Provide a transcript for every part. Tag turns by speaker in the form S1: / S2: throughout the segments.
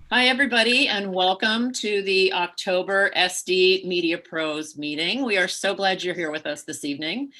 S1: Hi, everybody, and welcome to the October SD Media Pros meeting. We are so glad you're here with us this evening.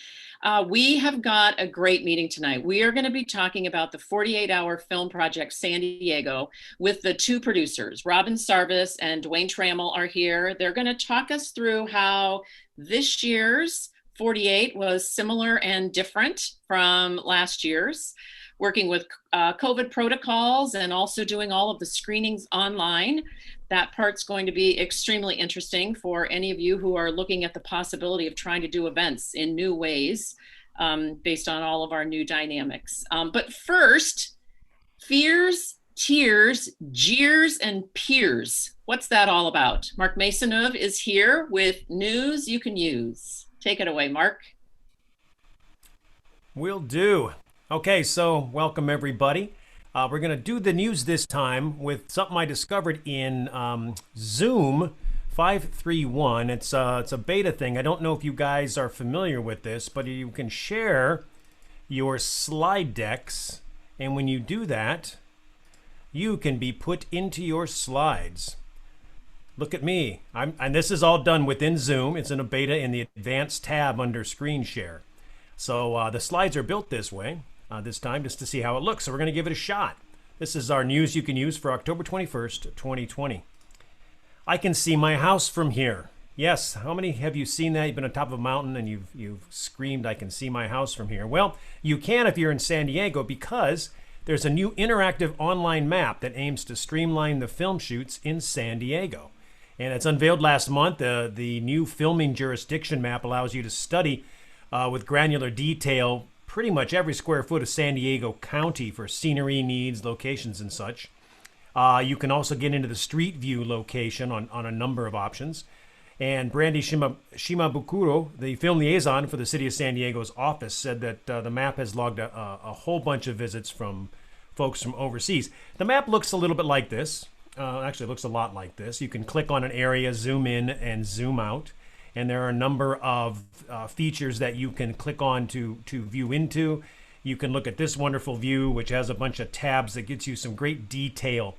S1: We have got a great meeting tonight. We are going to be talking about the 48-hour film project San Diego with the two producers. Robin Sarvis and Dwayne Trammell are here. They're going to talk us through how this year's 48 was similar and different from last year's, working with COVID protocols and also doing all of the screenings online. That part's going to be extremely interesting for any of you who are looking at the possibility of trying to do events in new ways based on all of our new dynamics. But first, fears, tears, jeers, and peers. What's that all about? Mark Masonov is here with news you can use. Take it away, Mark.
S2: Will do. Okay, so welcome everybody. We're going to do the news this time with something I discovered in Zoom 531. It's a beta thing. I don't know if you guys are familiar with this, but you can share your slide decks, and when you do that, you can be put into your slides. Look at me. And this is all done within Zoom. It's in a beta in the advanced tab under screen share. So the slides are built this way this time just to see how it looks. So we're going to give it a shot. This is our news you can use for October 21st, 2020. I can see my house from here. Yes, how many have you seen that? You've been on top of a mountain and you've screamed, I can see my house from here. Well, you can if you're in San Diego because there's a new interactive online map that aims to streamline the film shoots in San Diego. And it's unveiled last month. The new filming jurisdiction map allows you to study with granular detail pretty much every square foot of San Diego County for scenery needs, locations, and such. You can also get into the street view location on a number of options. And Brandy Shimabukuro, the film liaison for the City of San Diego's office, said that the map has logged a whole bunch of visits from folks from overseas. The map looks a little bit like this. Actually, it looks a lot like this. You can click on an area, zoom in, and zoom out. And there are a number of features that you can click on to view into. You can look at this wonderful view, which has a bunch of tabs that gets you some great detail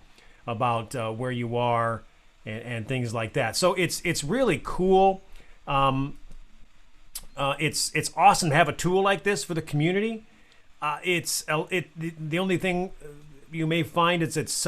S2: about where you are and things like that. So it's really cool. It's awesome to have a tool like this for the community. The only thing you may find is it's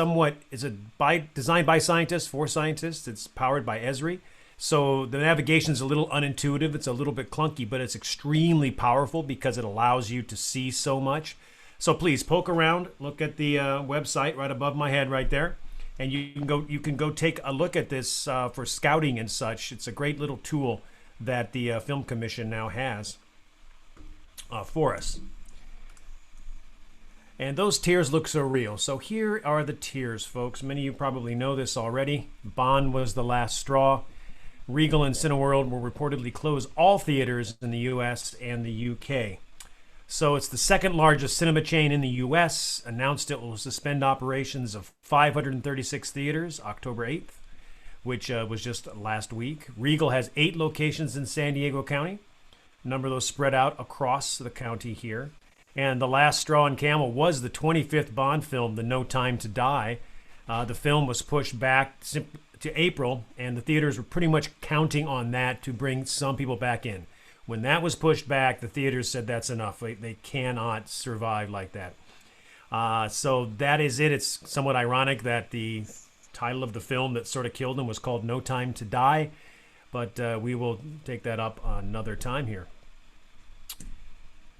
S2: designed by scientists for scientists. It's powered by Esri. So the navigation is a little unintuitive. It's a little bit clunky, but it's extremely powerful because it allows you to see so much. So please poke around, look at the website right above my head right there, and you can go take a look at this for scouting and such. It's a great little tool that the Film Commission now has for us. And those tiers look so real. So here are the tiers, folks. Many of you probably know this already. Bond was the last straw. Regal and Cineworld will reportedly close all theaters in the US and the UK. So it's the second largest cinema chain in the US, announced it will suspend operations of 536 theaters October 8th, which was just last week. Regal has 8 locations in San Diego County. A number of those spread out across the county here. And the last straw on camel was the 25th Bond film, The No Time to Die. The film was pushed back to April, and the theaters were pretty much counting on that to bring some people back in. When that was pushed back, the theaters said that's enough. They cannot survive like that. So that is it. It's somewhat ironic that the title of the film that sort of killed them was called No Time to Die, but we will take that up another time here.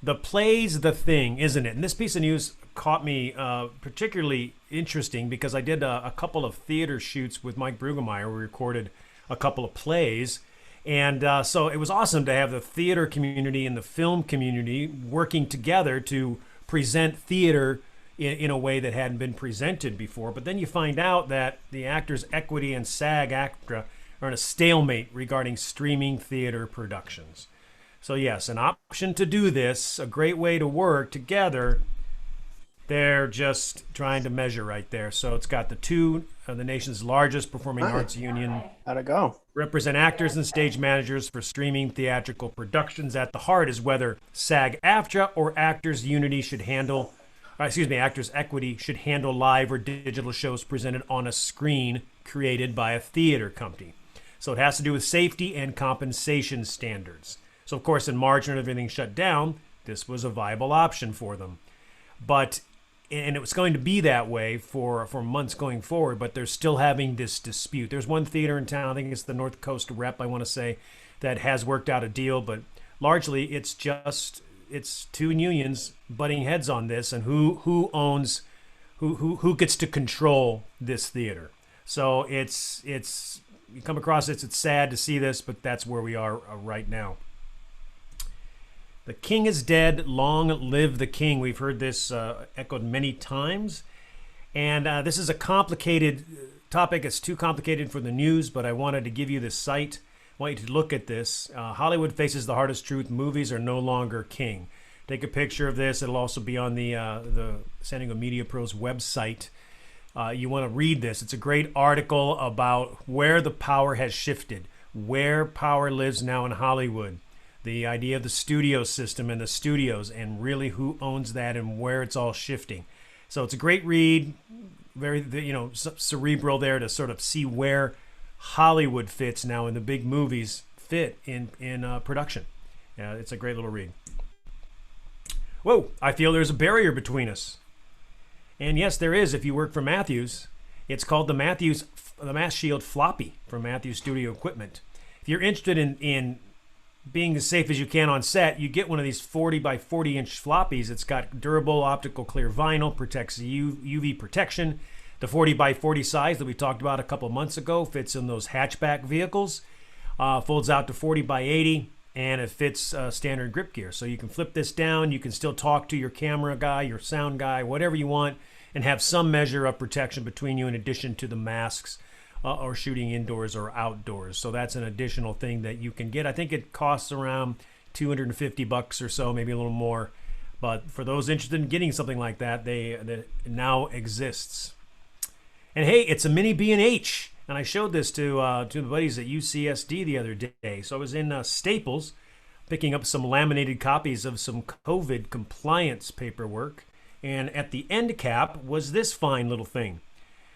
S2: The play's the thing, isn't it? And this piece of news caught me particularly interesting because I did a couple of theater shoots with Mike Brueggemeyer. We recorded a couple of plays. And so it was awesome to have the theater community and the film community working together to present theater in a way that hadn't been presented before. But then you find out that the Actors Equity and SAG-AFTRA are in a stalemate regarding streaming theater productions. So yes, an option to do this, a great way to work together. They're just trying to measure right there. So it's got the two of the nation's largest performing arts union.
S3: How'd it go?
S2: Represent actors and stage managers for streaming theatrical productions. At the heart is whether SAG-AFTRA or Actors Unity should handle Actors Equity should handle live or digital shows presented on a screen created by a theater company. So it has to do with safety and compensation standards. So of course, in March when everything shut down, this was a viable option for them. But and it was going to be that way for months going forward, but they're still having this dispute. There's one theater in town, I think it's the North Coast Rep, I want to say, that has worked out a deal, but largely it's two unions butting heads on this, and who owns, who gets to control this theater. So it's you come across this, it's sad to see this, but that's where we are right now. The king is dead, long live the king. We've heard this echoed many times. And this is a complicated topic. It's too complicated for the news, but I wanted to give you this site. I want you to look at this. Hollywood faces the hardest truth. Movies are no longer king. Take a picture of this. It'll also be on the San Diego Media Pros website. You want to read this. It's a great article about where the power has shifted, where power lives now in Hollywood. The idea of the studio system and the studios, and really who owns that and where it's all shifting. So it's a great read, very cerebral there to sort of see where Hollywood fits now and the big movies fit in production. It's a great little read. Whoa, I feel there's a barrier between us. And yes, there is. If you work for Matthews, it's called the Mass Shield Floppy from Matthews Studio Equipment. If you're interested in being as safe as you can on set, you get one of these 40 by 40 inch floppies. It's got durable optical clear vinyl, protects UV protection. The 40 by 40 size that we talked about a couple months ago fits in those hatchback vehicles, folds out to 40 by 80, and it fits standard grip gear. So you can flip this down, you can still talk to your camera guy, your sound guy, whatever you want, and have some measure of protection between you in addition to the masks or shooting indoors or outdoors. So that's an additional thing that you can get. I think it costs around $250 or so, maybe a little more. But for those interested in getting something like that, it now exists. And hey, it's a mini B&H. And I showed this to the buddies at UCSD the other day. So I was in Staples picking up some laminated copies of some COVID compliance paperwork. And at the end cap was this fine little thing.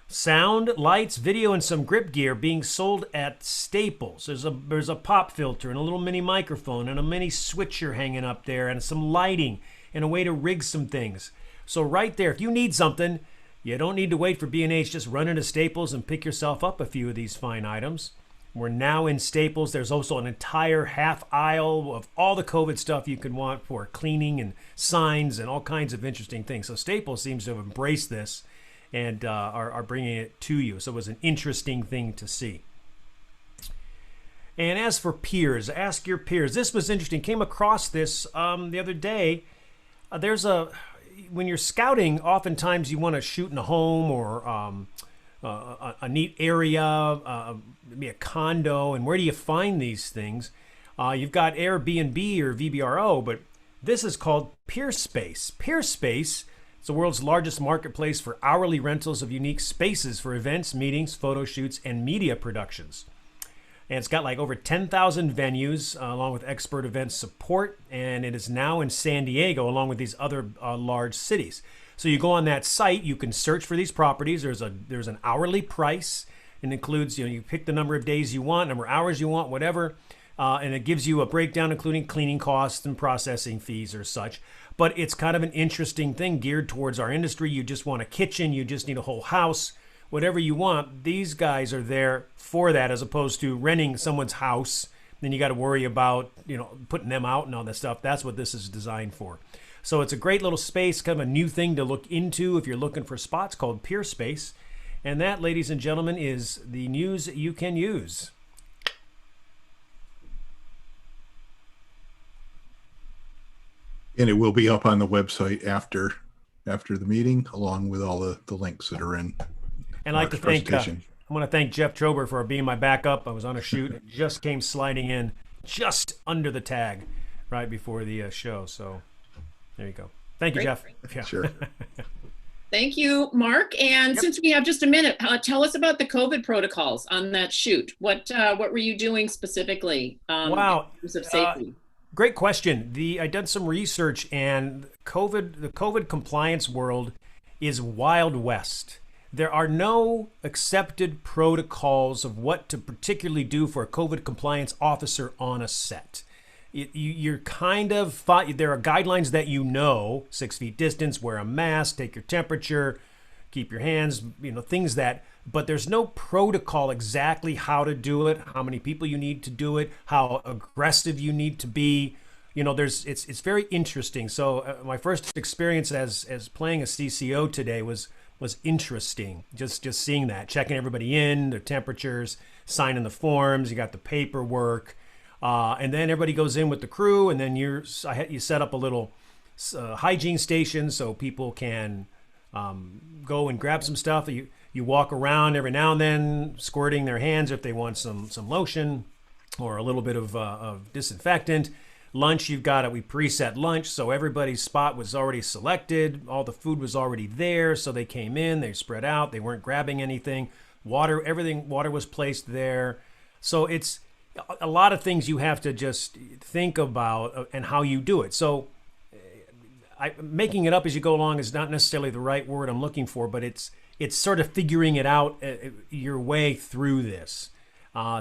S2: Sound, lights, video, and some grip gear being sold at Staples. There's a pop filter and a little mini microphone and a mini switcher hanging up there and some lighting and a way to rig some things. So right there, if you need something, you don't need to wait for B&H. Just run into Staples and pick yourself up a few of these fine items. We're now in Staples. There's also an entire half aisle of all the COVID stuff you can want for cleaning and signs and all kinds of interesting things. So Staples seems to have embraced this and are bringing it to you. So it was an interesting thing to see. And as for peers, ask your peers. This was interesting. Came across this the other day. When you're scouting, oftentimes you want to shoot in a home or a neat area, maybe a condo. And where do you find these things? You've got Airbnb or VBRO, but this is called PeerSpace. PeerSpace is the world's largest marketplace for hourly rentals of unique spaces for events, meetings, photo shoots, and media productions. And it's got like over 10,000 venues along with expert event support. And it is now in San Diego along with these other large cities. So you go on that site, you can search for these properties. There's an hourly price. It includes, you pick the number of days you want, number of hours you want, whatever. And it gives you a breakdown including cleaning costs and processing fees or such. But it's kind of an interesting thing geared towards our industry. You just want a kitchen, you just need a whole house, whatever you want. These guys are there for that, as opposed to renting someone's house. Then you got to worry about, putting them out and all that stuff. That's what this is designed for. So it's a great little space, kind of a new thing to look into if you're looking for spots, called PeerSpace. And that, ladies and gentlemen, is the news you can use.
S3: And it will be up on the website after the meeting, along with all the links that are in.
S2: And I'd like to thank, I want to thank Jeff Trober for being my backup. I was on a shoot and just came sliding in just under the tag right before the show. So there you go. Thank you,
S1: Great.
S2: Jeff.
S3: Yeah. Sure.
S1: Thank you, Mark. And since we have just a minute, tell us about the COVID protocols on that shoot. What were you doing specifically
S2: Wow.
S1: in terms of safety?
S2: Great question. I did some research, and the COVID compliance world is Wild West. There are no accepted protocols of what to particularly do for a COVID compliance officer on a set. You're kind of, there are guidelines that 6 feet distance, wear a mask, take your temperature, keep your hands, things but there's no protocol exactly how to do it, how many people you need to do it, how aggressive you need to be. It's very interesting. So my first experience as playing a CCO today was interesting. Just seeing that, checking everybody in, their temperatures, signing the forms, you got the paperwork, and then everybody goes in with the crew, and then you set up a little hygiene station so people can go and grab some stuff. You walk around every now and then, squirting their hands if they want some lotion or a little bit of disinfectant. Lunch, we preset lunch, so everybody's spot was already selected. All the food was already there, so they came in, they spread out, they weren't grabbing anything. Water was placed there. So it's a lot of things you have to just think about and how you do it. So making it up as you go along is not necessarily the right word I'm looking for, but it's sort of figuring it out your way through this.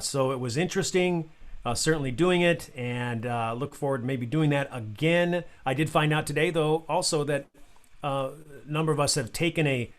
S2: So it was interesting, certainly doing it, and look forward to maybe doing that again. I did find out today, though, also that a number of us have taken a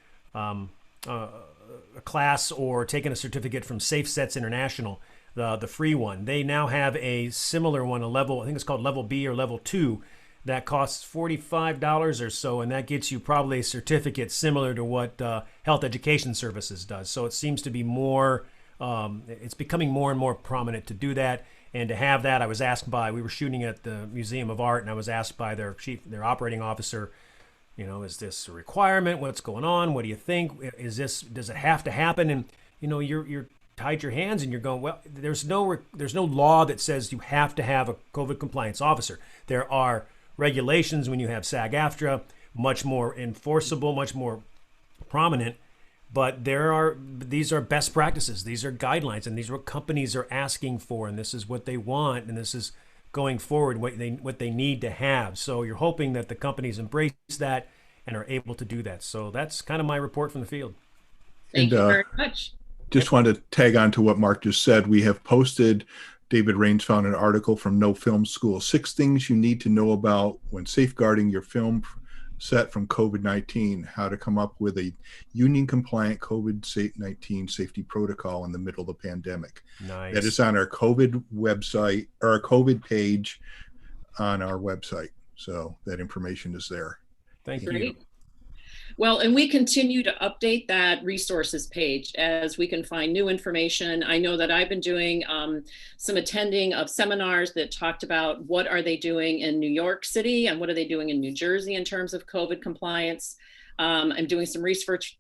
S2: class or taken a certificate from Safe Sets International, the free one. They now have a similar one, a level, I think it's called level B or level 2, that costs $45 or so, and that gets you probably a certificate similar to what Health Education Services does. So it seems to be more, it's becoming more and more prominent to do that. And to have that, we were shooting at the Museum of Art, and I was asked by their operating officer, is this a requirement? What's going on? What do you think? Does it have to happen? And, you're tied your hands and you're going, well, there's no law that says you have to have a COVID compliance officer. There are regulations when you have SAG-AFTRA, much more enforceable, much more prominent, but these are best practices, these are guidelines, and these are what companies are asking for, and this is what they want, and this is going forward what they need to have. So you're hoping that the companies embrace that and are able to do that. So that's kind of my report from the field.
S1: Thank you very much.
S3: Just wanted to tag on to what Mark just said. We have posted, David Rains found an article from No Film School, 6 things you need to know about when safeguarding your film set from COVID-19, how to come up with a union compliant COVID-19 safety protocol in the middle of the pandemic.
S2: Nice.
S3: That is on our COVID website, or our COVID page on our website. So that information is there.
S2: Thank you.
S1: Great. Well, and we continue to update that resources page as we can find new information. I know that I've been doing some attending of seminars that talked about what are they doing in New York City and what are they doing in New Jersey in terms of COVID compliance. I'm doing some research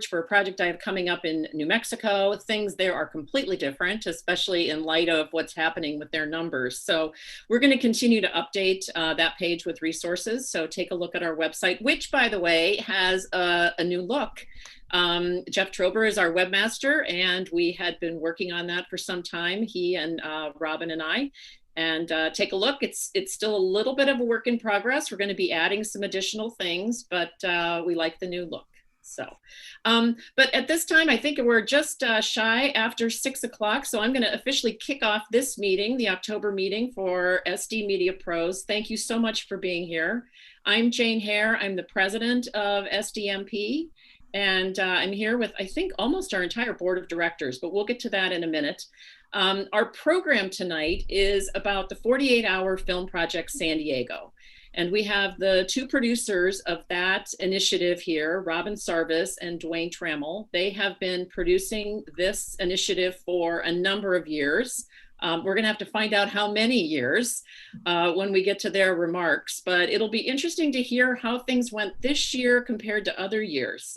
S1: for a project I have coming up in New Mexico. Things there are completely different, especially in light of what's happening with their numbers. So we're going to continue to update that page with resources. So take a look at our website, which, by the way, has a new look. Jeff Trober is our webmaster, and we had been working on that for some time, he and Robin and I. And take a look. It's still a little bit of a work in progress. We're going to be adding some additional things, but we like the new look. So, but at this time, I think we're just shy after 6 o'clock. So I'm going to officially kick off this meeting, the October meeting for SD Media Pros. Thank you so much for being here. I'm Jane Hare. I'm the president of SDMP. And I'm here with, I think, almost our entire board of directors, but we'll get to that in a minute. Our program tonight is about the 48-hour film project San Diego. And we have the 2 producers of that initiative here, Robin Sarvis and Dwayne Trammell. They have been producing this initiative for a number of years. We're going to have to find out how many years when we get to their remarks, but it'll be interesting to hear how things went this year compared to other years.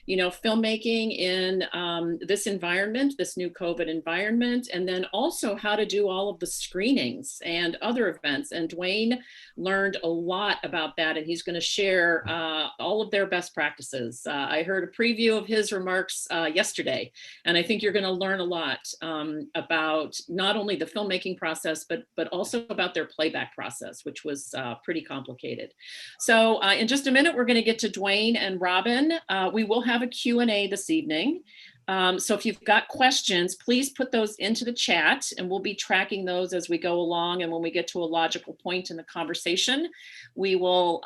S1: Filmmaking in this environment, this new COVID environment, and then also how to do all of the screenings and other events. And Dwayne learned a lot about that, and he's going to share all of their best practices. I heard a preview of his remarks yesterday, and I think you're going to learn a lot about not not only the filmmaking process, but also about their playback process, which was pretty complicated. So in just a minute, we're going to get to Dwayne and Robin. We will have a Q&A this evening. So if you've got questions, please put those into the chat, and we'll be tracking those as we go along. And when we get to a logical point in the conversation, we will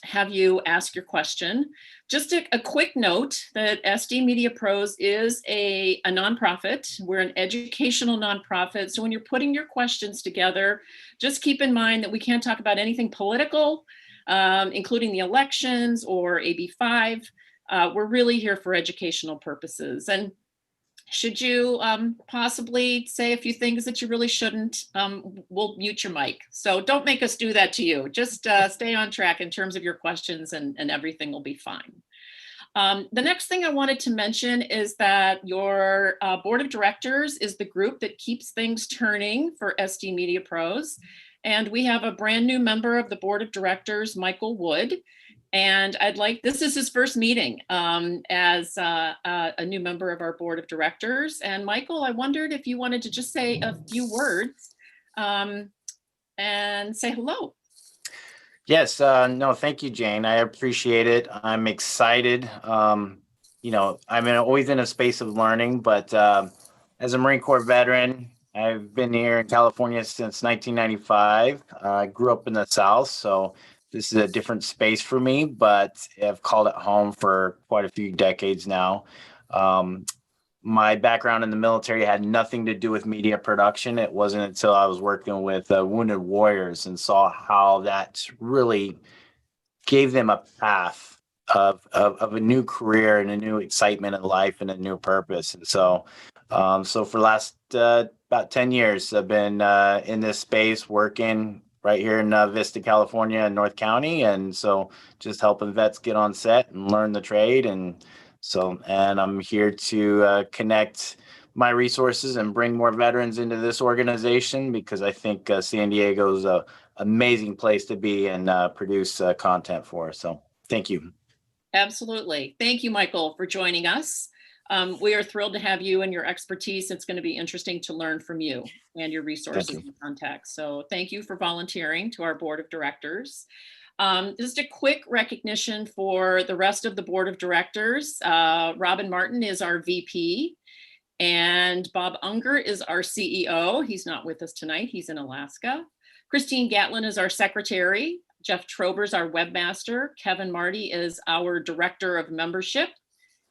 S1: have you ask your question. Just a quick note that SD Media Pros is a nonprofit. We're an educational nonprofit. So when you're putting your questions together, just keep in mind that we can't talk about anything political, including the elections or AB5. We're really here for educational purposes. And should you possibly say a few things that you really shouldn't, we'll mute your mic. So don't make us do that to you. Just stay on track in terms of your questions, and everything will be fine. The next thing I wanted to mention is that your board of directors is the group that keeps things turning for SD Media Pros. And we have a brand new member of the board of directors, Michael Wood. And this is his first meeting as a new member of our board of directors. And Michael, I wondered if you wanted to just say a few words and say hello.
S4: Yes, no, thank you, Jane. I appreciate it. I'm excited. I'm always in a space of learning, but as a Marine Corps veteran, I've been here in California since 1995. I grew up in the South, so this is a different space for me, but I've called it home for quite a few decades now. My background in the military had nothing to do with media production. It wasn't until I was working with wounded warriors and saw how that really gave them a path of a new career and a new excitement in life and a new purpose. And so for the last about 10 years, I've been in this space working right here in Vista, California, in North County. And so just helping vets get on set and learn the trade. And I'm here to connect my resources and bring more veterans into this organization, because I think San Diego is an amazing place to be and produce content for. So thank you.
S1: Absolutely. Thank you, Michael, for joining us. We are thrilled to have you and your expertise. It's going to be interesting to learn from you and your resources and contacts. So thank you for volunteering to our board of directors. Just a quick recognition for the rest of the board of directors. Robin Martin is our VP, and Bob Unger is our CEO. He's not with us tonight. He's in Alaska. Christine Gatlin is our secretary. Jeff Trober is our webmaster. Kevin Marty is our director of membership.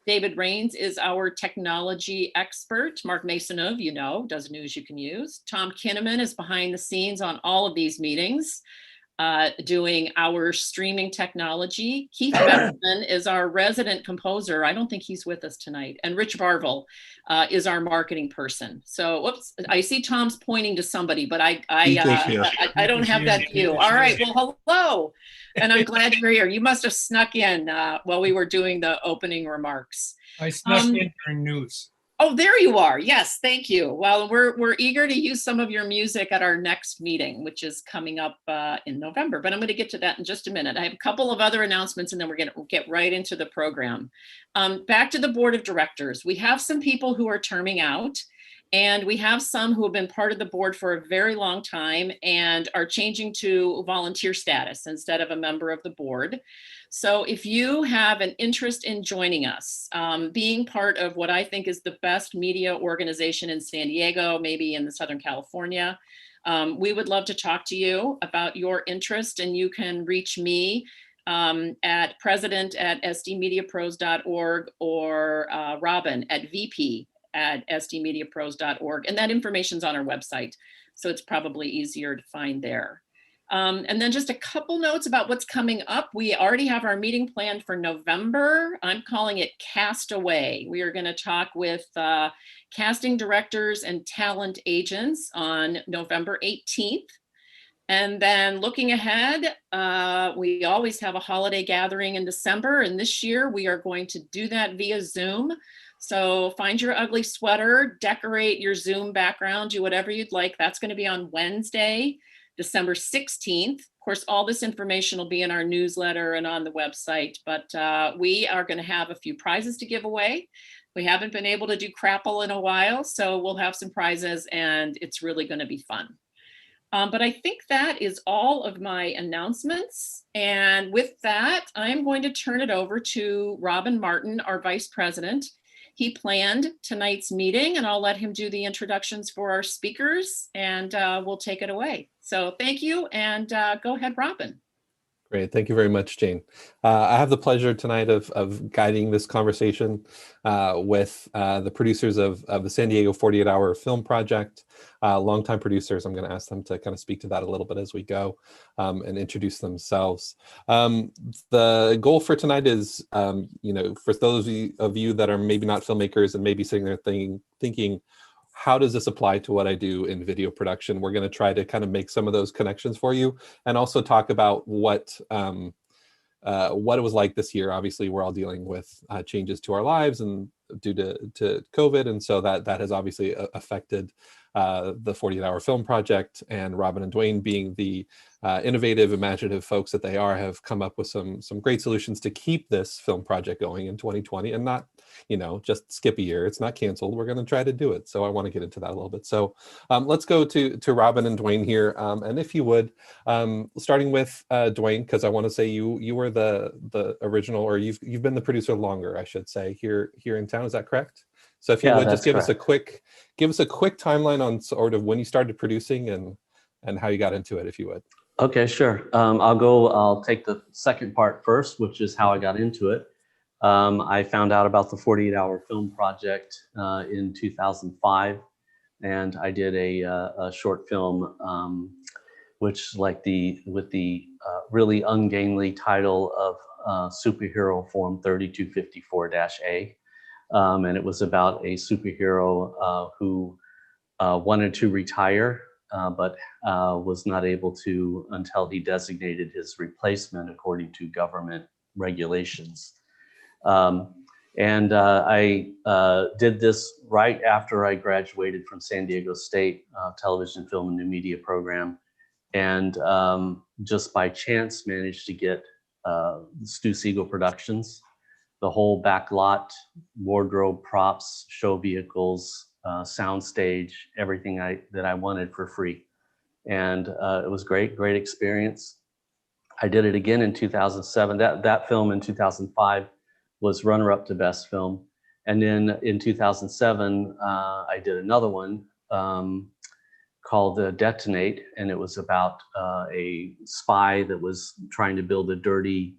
S1: David Rains is our technology expert. Mark Masonov, does news you can use. Tom Kinnaman is behind the scenes on all of these meetings, doing our streaming technology. Keith Metzman is our resident composer. I don't think he's with us tonight. And Rich Barville is our marketing person. So, whoops, I see Tom's pointing to somebody, but I don't have that view. All right, well, hello. And I'm glad you're here. You must have snuck in while we were doing the opening remarks.
S5: I snuck in during news.
S1: Oh, there you are. Yes, thank you. Well, we're eager to use some of your music at our next meeting, which is coming up in November, but I'm going to get to that in just a minute. I have a couple of other announcements, and then we're going to get right into the program. Back to the board of directors. We have some people who are terming out, and we have some who have been part of the board for a very long time and are changing to volunteer status instead of a member of the board. So if you have an interest in joining us, being part of what I think is the best media organization in San Diego, maybe in the Southern California, we would love to talk to you about your interest, and you can reach me at president@sdmediapros.org or Robin at vp@sdmediapros.org. And that information's on our website, so it's probably easier to find there. And then just a couple notes about what's coming up. We already have our meeting planned for November. I'm calling it Castaway. We are going to talk with casting directors and talent agents on November 18th. And then looking ahead, we always have a holiday gathering in December. And this year we are going to do that via Zoom. So find your ugly sweater, decorate your Zoom background, do whatever you'd like. That's going to be on Wednesday, December 16th. Of course, all this information will be in our newsletter and on the website, but we are going to have a few prizes to give away. We haven't been able to do Crapple in a while, so we'll have some prizes and it's really going to be fun. But I think that is all of my announcements. And with that, I'm going to turn it over to Robin Martin, our Vice President. He planned tonight's meeting, and I'll let him do the introductions for our speakers, and we'll take it away. So thank you, and go ahead, Robin.
S6: Great. Thank you very much, Jane. I have the pleasure tonight of guiding this conversation with the producers of the San Diego 48-Hour Film Project, longtime producers. I'm going to ask them to kind of speak to that a little bit as we go and introduce themselves. The goal for tonight is, for those of you that are maybe not filmmakers and maybe sitting there thinking, how does this apply to what I do in video production? We're going to try to kind of make some of those connections for you, and also talk about what it was like this year. Obviously, we're all dealing with changes to our lives and due to COVID, and so that has obviously affected the 48-Hour Film Project. And Robin and Dwayne, being the innovative, imaginative folks that they are, have come up with some great solutions to keep this film project going in 2020 and not, just skip a year. It's not canceled. We're going to try to do it. So I want to get into that a little bit. So let's go to Robin and Dwayne here. And if you would, starting with Dwayne, because I want to say you were the original, or you've been the producer longer, I should say, here in town. Is that correct? So if you would just give us a quick timeline on sort of when you started producing and how you got into it, if you would.
S7: Okay, sure. I'll take the second part first, which is how I got into it. I found out about the 48-Hour Film Project in 2005, and I did a short film, which with the really ungainly title of Superhero Form 3254-A. And it was about a superhero who wanted to retire, but was not able to until he designated his replacement according to government regulations. I did this right after I graduated from San Diego State Television, Film, and New Media program, and just by chance managed to get Stu Siegel Productions, the whole back lot, wardrobe, props, show vehicles, sound stage, everything that I wanted for free. And it was great experience. I did it again in 2007. That film in 2005 was runner-up to best film. And then in 2007, I did another one called Detonate, and it was about a spy that was trying to build a dirty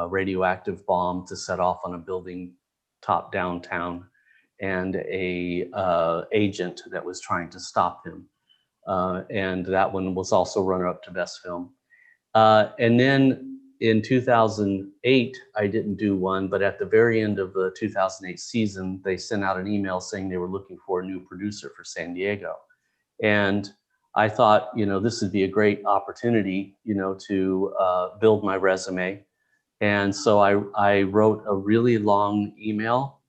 S7: radioactive bomb to set off on a building top downtown, and a agent that was trying to stop him. And that one was also runner-up to best film. And then in 2008, I didn't do one, but at the very end of the 2008 season, they sent out an email saying they were looking for a new producer for San Diego. And I thought, this would be a great opportunity, to build my resume. And so I wrote a really long email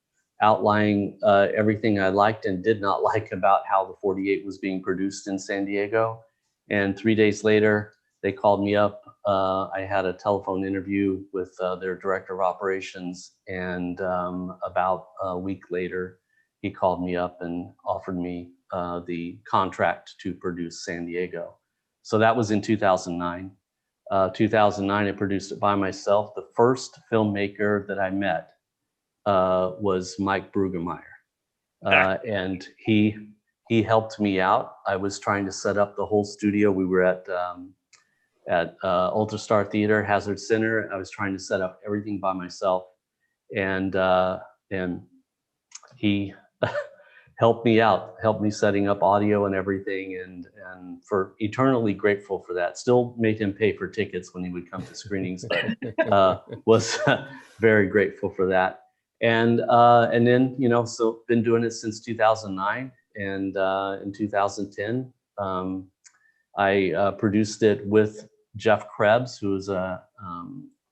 S7: outlining everything I liked and did not like about how the 48 was being produced in San Diego. And 3 days later, they called me up. I had a telephone interview with their director of operations. And about a week later, he called me up and offered me the contract to produce San Diego. So that was in 2009. 2009, I produced it by myself. The first filmmaker that I met was Mike Brueggemeyer. And he helped me out. I was trying to set up the whole studio. We were at Ultrastar Theater, Hazard Center. I was trying to set up everything by myself. And he helped me out, helped me setting up audio and everything, and for eternally grateful for that. Still made him pay for tickets when he would come to screenings, but was very grateful for that. And then, so been doing it since 2009, and in 2010, I produced it with Jeff Krebs, who is a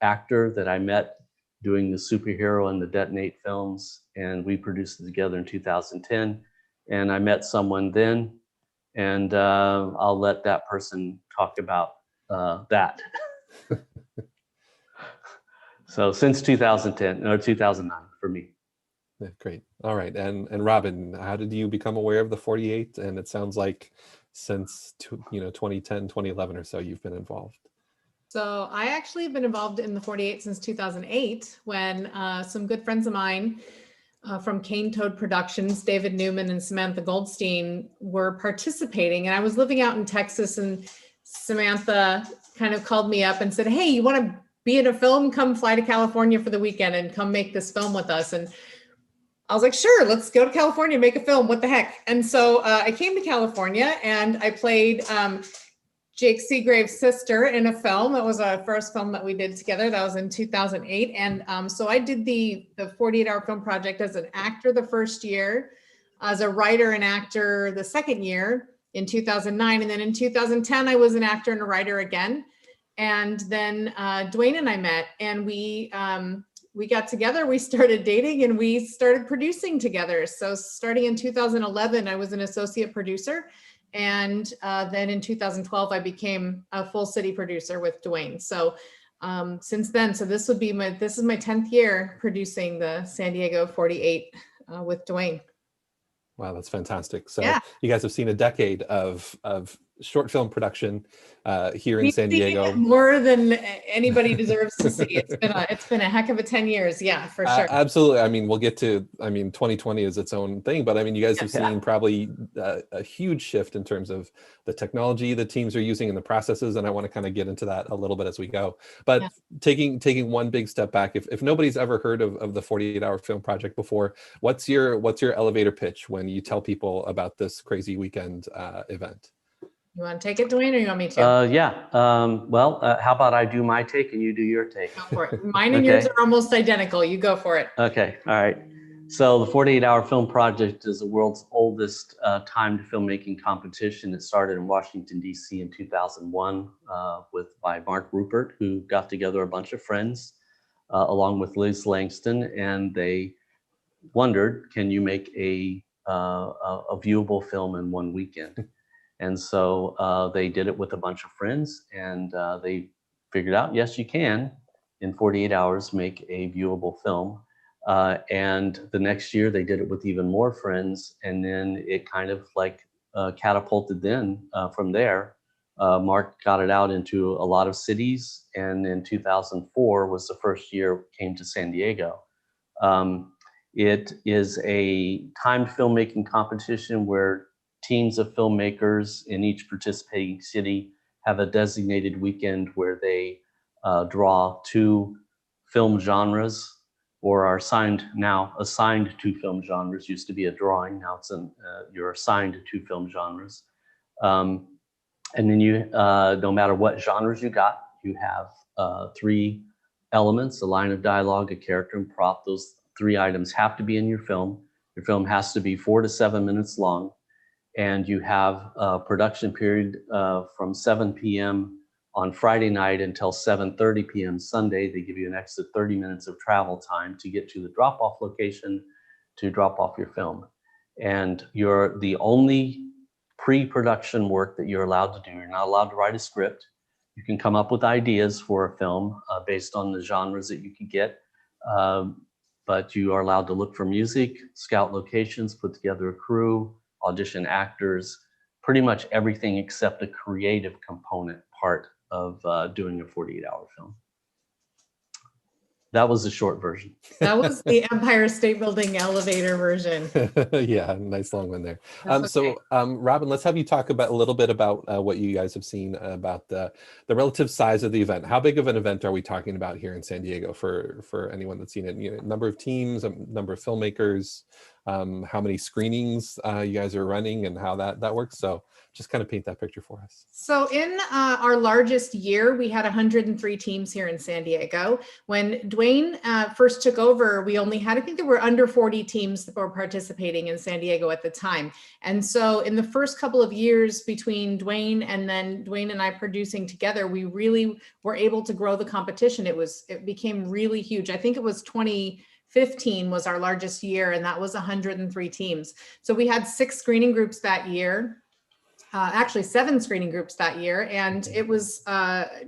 S7: actor that I met doing the Superhero and the Detonate films, and we produced it together in 2010. And I met someone then, and I'll let that person talk about that. So since 2010 or 2009 for me.
S6: Yeah, great. All right. And Robin, how did you become aware of the 48? And it sounds like since 2010, 2011 or so, you've been involved.
S8: So I actually have been involved in the 48 since 2008 when some good friends of mine from Cane Toad Productions, David Newman and Samantha Goldstein, were participating. And I was living out in Texas, and Samantha kind of called me up and said, hey, you want to be in a film? Come fly to California for the weekend and come make this film with us. And I was like, sure, let's go to California and make a film. What the heck? And so I came to California and I played Jake Seagrave's sister in a film. It was our first film that we did together. That was in 2008. And so I did the 48-hour film project as an actor the first year, as a writer and actor the second year in 2009. And then in 2010, I was an actor and a writer again. And then Dwayne and I met, and we got together, we started dating, and we started producing together. So starting in 2011, I was an associate producer. And then in 2012, I became a full city producer with Dwayne. So since then, so this is my 10th year producing the San Diego 48 with Dwayne.
S6: Wow, that's fantastic. So
S8: Yeah.
S6: you guys have seen a decade of short film production here in
S8: We've
S6: San
S8: seen
S6: Diego.
S8: more than anybody deserves to see. It's been a heck of a 10 years. Yeah, for sure.
S6: Absolutely. I mean, we'll get to, 2020 is its own thing, but I mean, you guys have seen probably a huge shift in terms of the technology the teams are using and the processes. And I want to kind of get into that a little bit as we go. But taking one big step back, if nobody's ever heard of the 48-hour film project before, what's your elevator pitch when you tell people about this crazy weekend event?
S8: You want to take it, Dwayne, or you want me to?
S7: Yeah. Well, how about I do my take and you do your take?
S8: Go for it. Mine and yours are almost identical. You go for it.
S7: Okay. All right. So the 48-hour film project is the world's oldest timed filmmaking competition. It started in Washington, D.C. in 2001 by Mark Rupert, who got together a bunch of friends along with Liz Langston, and they wondered, can you make a viewable film in one weekend? And so they did it with a bunch of friends, and they figured out, yes, you can, in 48 hours, make a viewable film. And the next year they did it with even more friends. And then it kind of like catapulted from there. Mark got it out into a lot of cities. And in 2004 was the first year it came to San Diego. It is a timed filmmaking competition where teams of filmmakers in each participating city have a designated weekend where they draw two film genres, or are assigned to film genres. Used to be a drawing, now you're assigned to two film genres. And then you, no matter what genres you got, you have three elements: a line of dialogue, a character, and prop. Those three items have to be in your film. Your film has to be 4 to 7 minutes long. And you have a production period from 7 p.m. on Friday night until 7:30 p.m. Sunday. They give you an extra 30 minutes of travel time to get to the drop-off location to drop off your film. And you're the only pre-production work that you're allowed to do. You're not allowed to write a script. You can come up with ideas for a film based on the genres that you can get. But you are allowed to look for music, scout locations, put together a crew, audition actors, pretty much everything except the creative component part of doing a 48-hour film. That was the short version.
S8: That was the Empire State Building elevator version.
S6: Yeah, nice long one there.
S8: Okay.
S6: So Robin, let's have you talk a little bit about what you guys have seen about the relative size of the event. How big of an event are we talking about here in San Diego for anyone that's seen it? You know, number of teams, number of filmmakers, how many screenings you guys are running, and how that works. So just kind of paint that picture for us. So
S8: in our largest year, we had 103 teams here in San Diego. When Dwayne first took over, we only had, I think there were under 40 teams that were participating in San Diego at the time. And so in the first couple of years between Dwayne and I producing together, we really were able to grow the competition. It became really huge. I think it was 2015 was our largest year, and that was 103 teams. So we had 6 screening groups that year. actually 7 screening groups that year. And it was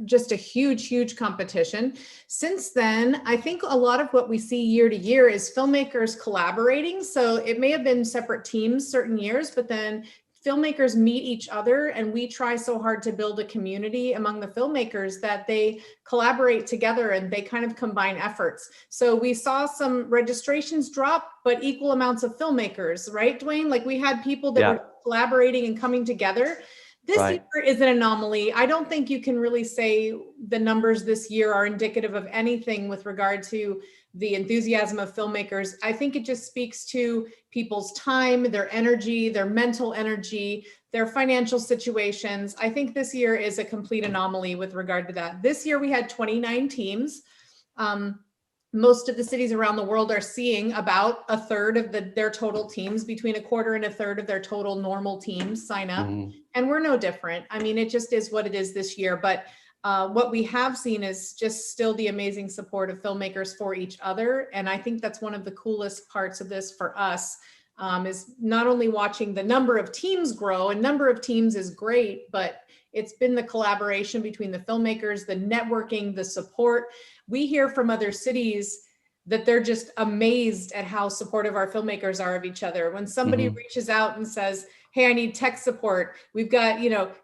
S8: just a huge, huge competition. Since then, I think a lot of what we see year to year is filmmakers collaborating. So it may have been separate teams certain years, but then filmmakers meet each other, and we try so hard to build a community among the filmmakers that they collaborate together and they kind of combine efforts. So we saw some registrations drop, but equal amounts of filmmakers, right, Dwayne? Like we had people that were collaborating and coming together. This year is an anomaly. I don't think you can really say the numbers this year are indicative of anything with regard to the enthusiasm of filmmakers. I think it just speaks to people's time, their energy, their mental energy, their financial situations. I think this year is a complete anomaly with regard to that. This year we had 29 teams. Most of the cities around the world are seeing about a third of their total teams, between a quarter and a third of their total normal teams sign up. And we're no different. I mean, it just is what it is this year. But what we have seen is just still the amazing support of filmmakers for each other. And I think that's one of the coolest parts of this for us, is not only watching the number of teams grow, and number of teams is great, but it's been the collaboration between the filmmakers, the networking, the support. We hear from other cities that they're just amazed at how supportive our filmmakers are of each other. When somebody reaches out and says, hey, I need tech support, we've got,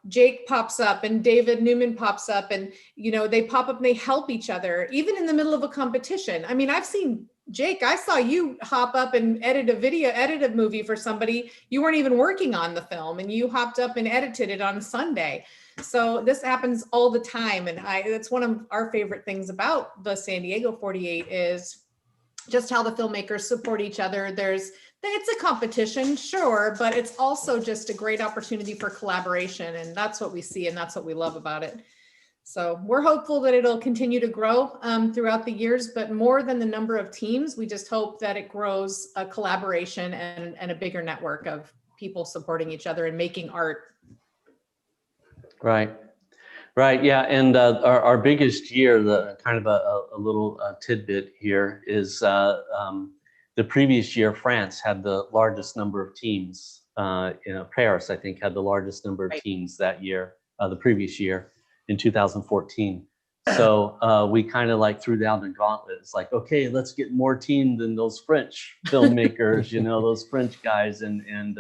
S8: Jake pops up and David Newman pops up, and, they pop up and they help each other, even in the middle of a competition. I mean, I've seen Jake, I saw you hop up and edit a movie for somebody. You weren't even working on the film, and you hopped up and edited it on Sunday. So this happens all the time. And that's one of our favorite things about the San Diego 48 is just how the filmmakers support each other. It's a competition, sure, but it's also just a great opportunity for collaboration. And that's what we see, and that's what we love about it. So we're hopeful that it'll continue to grow throughout the years, but more than the number of teams, we just hope that it grows a collaboration and a bigger network of people supporting each other and making art.
S7: Right. Yeah. And our biggest year, the kind of a little tidbit here is the previous year, France had the largest number of teams. Paris, I think, had the largest number of teams that year, the previous year in 2014. So we kind of like threw down the gauntlet. It's like, okay, let's get more team than those French filmmakers, those French guys. And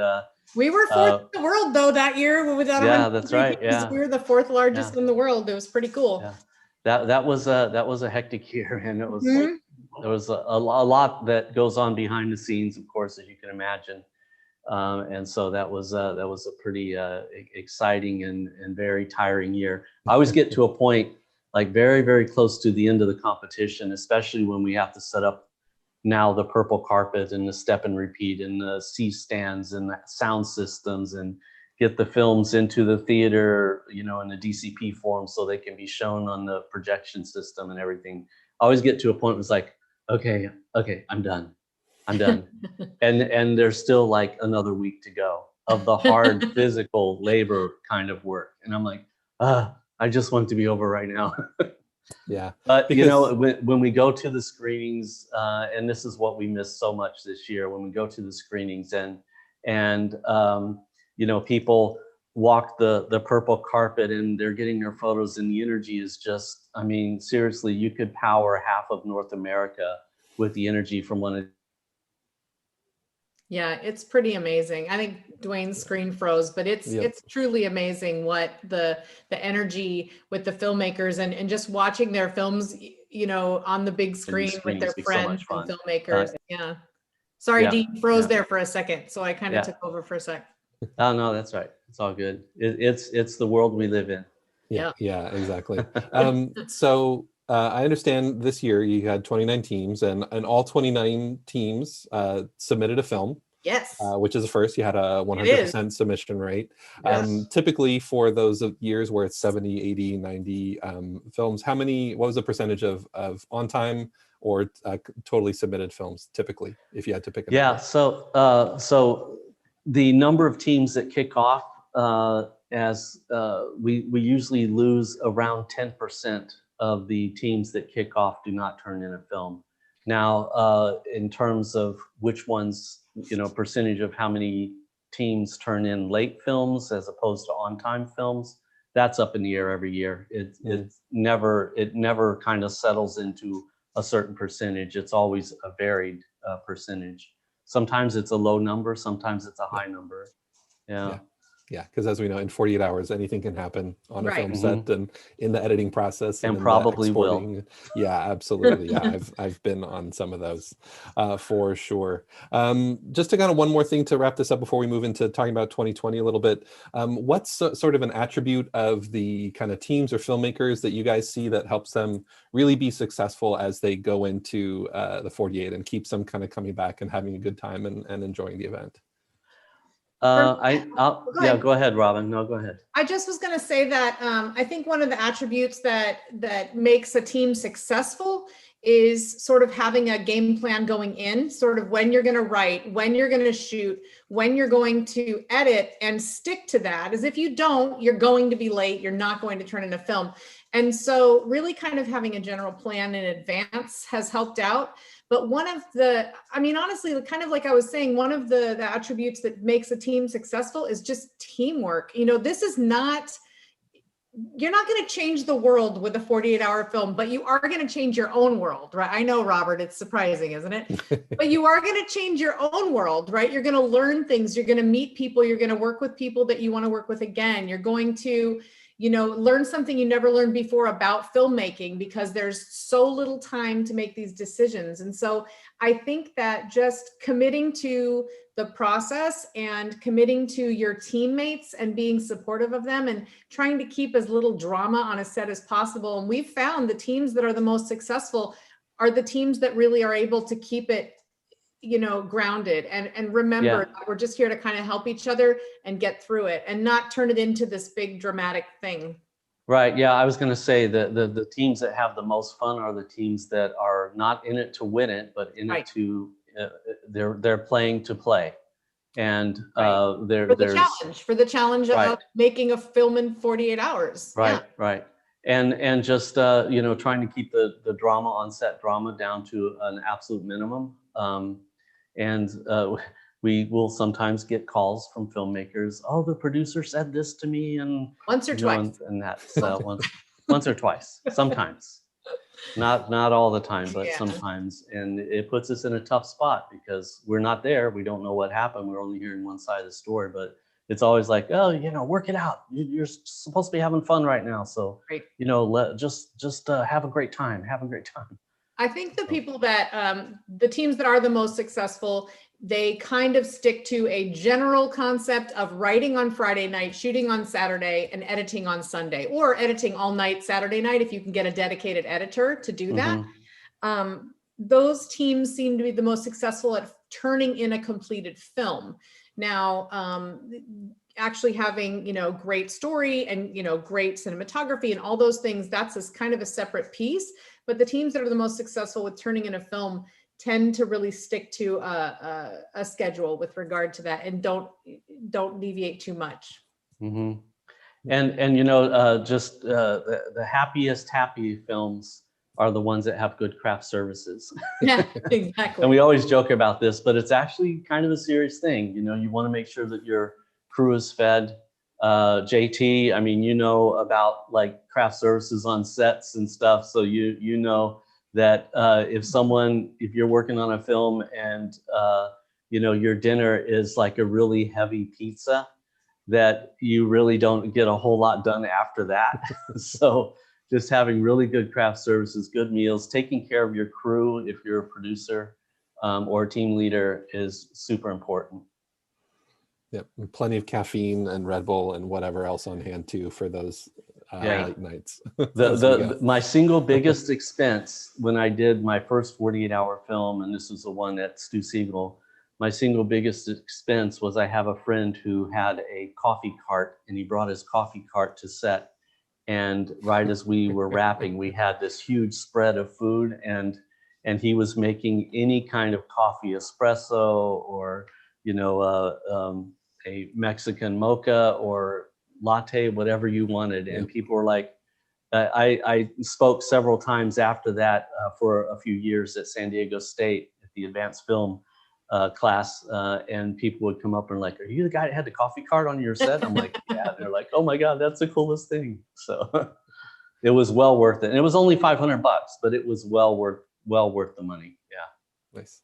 S8: we were fourth in the world though that year.
S7: Yeah, that's right. Yeah,
S8: we were the 4th largest in the world. It was pretty cool.
S7: Yeah, that was a hectic year, and it was there was a lot that goes on behind the scenes, of course, as you can imagine. And so that was a pretty exciting and very tiring year. I always get to a point like very, very close to the end of the competition, especially when we have to set up now the purple carpet and the step and repeat and the C stands and the sound systems, and get the films into the theater, in the DCP form so they can be shown on the projection system and everything. I always get to a point where it's like, okay, I'm done. and there's still like another week to go of the hard physical labor kind of work. And I'm like, I just want it to be over right now.
S6: Yeah.
S7: But when we go to the screenings, and this is what we missed so much this year, when we go to the screenings and people walk the purple carpet and they're getting their photos, and the energy is just, I mean, seriously, you could power half of North America with the energy from one of.
S8: Yeah, it's pretty amazing. I think Dwayne's screen froze, but it's truly amazing what the energy with the filmmakers and just watching their films, on the big screen with their friends and filmmakers. Yeah. Sorry, Dean froze there for a second, so I kind of took over for a sec.
S7: Oh no, that's right. It's all good. It's the world we live in.
S6: Yeah, exactly. So I understand this year you had 29 teams, and all 29 teams submitted a film.
S8: Yes.
S6: Which is a first. You had a 100% submission rate.
S7: Yes.
S6: Typically for those years where it's 70, 80, 90 films, what was the percentage of on time or totally submitted films typically, if you had to pick a number?
S7: So the number of teams that kick off, we usually lose around 10% of the teams that kick off do not turn in a film. Now, in terms of which ones, percentage of how many teams turn in late films as opposed to on-time films, that's up in the air every year. It never kind of settles into a certain percentage. It's always a varied percentage. Sometimes it's a low number, sometimes it's a high number. Yeah.
S6: Yeah, because as we know, in 48 hours, anything can happen on a
S8: Right.
S6: film set and in the editing process
S7: And
S6: in the
S7: probably will.
S6: exporting. Yeah, absolutely. Yeah, I've been on some of those for sure. Just to kind of one more thing to wrap this up before we move into talking about 2020 a little bit. What's sort of an attribute of the kind of teams or filmmakers that you guys see that helps them really be successful as they go into the 48 and keeps them kind of coming back and having a good time and enjoying the event?
S8: Go
S7: Yeah,
S8: ahead.
S7: go ahead, Robin. No, go ahead.
S8: I just was going to say that I think one of the attributes that makes a team successful is sort of having a game plan going in, sort of when you're going to write, when you're going to shoot, when you're going to edit, and stick to that. As if you don't, you're going to be late, you're not going to turn in a film. And so really kind of having a general plan in advance has helped out. But one of the, I mean, honestly, kind of like I was saying, one of the attributes that makes a team successful is just teamwork. You know, this is not, you're not going to change the world with a 48-hour film, but you are going to change your own world, right? I know, Robert, it's surprising, isn't it? But you are going to change your own world, right? You're going to learn things. You're going to meet people. You're going to work with people that you want to work with again. You're going to, you know, learn something you never learned before about filmmaking because there's so little time to make these decisions. And so I think that just committing to the process and committing to your teammates and being supportive of them and trying to keep as little drama on a set as possible. And we've found the teams that are the most successful are the teams that really are able to keep it, you know, grounded and remember that we're just here to kind of help each other and get through it and not turn it into this big dramatic thing.
S7: Right. Yeah, I was going to say that the teams that have the most fun are the teams that are not in it to win it, but in it to they're playing to play, and
S8: for the challenge of making a film in 48 hours.
S7: Right. And just you know, trying to keep the drama on set drama down to an absolute minimum. And we will sometimes get calls from filmmakers. Oh, the producer said this to me, and
S8: once or twice,
S7: and that's once or twice. Sometimes, not all the time, but sometimes, and it puts us in a tough spot because we're not there. We don't know what happened. We're only hearing one side of the story, but it's always like, oh, you know, work it out. You're supposed to be having fun right now, so you know, just have a great time. Have a great time.
S8: I think the people that, the teams that are the most successful, they kind of stick to a general concept of writing on Friday night, shooting on Saturday, and editing on Sunday, or editing all night Saturday night if you can get a dedicated editor to do that. Those teams seem to be the most successful at turning in a completed film. Now, actually having, you know, great story and, you know, great cinematography and all those things, that's kind of a separate piece. But the teams that are the most successful with turning in a film tend to really stick to a schedule with regard to that and don't deviate too much.
S7: And you know, just the happiest happy films are the ones that have good craft services.
S8: Yeah, exactly.
S7: And we always joke about this, but it's actually kind of a serious thing. You know, you want to make sure that your crew is fed. JT, I mean, you know about like craft services on sets and stuff. So you know that if you're working on a film and you know, your dinner is like a really heavy pizza, that you really don't get a whole lot done after that. So just having really good craft services, good meals, taking care of your crew if you're a producer or a team leader is super important.
S6: Yep, and plenty of caffeine and Red Bull and whatever else on hand too for those late nights.
S7: My single biggest expense when I did my first 48-hour film, and this was the one at Stu Siegel, my single biggest expense was I have a friend who had a coffee cart, and he brought his coffee cart to set. And right as we were wrapping, we had this huge spread of food, and he was making any kind of coffee, espresso or, you know, a Mexican mocha or latte, whatever you wanted. And people were like, I spoke several times after that for a few years at San Diego State at the Advanced Film class, and people would come up and like, "Are you the guy that had the coffee cart on your set?" I'm like, "Yeah." And they're like, "Oh my God, that's the coolest thing." So it was well worth it. And it was only $500, but it was well worth the money. Yeah.
S6: Nice.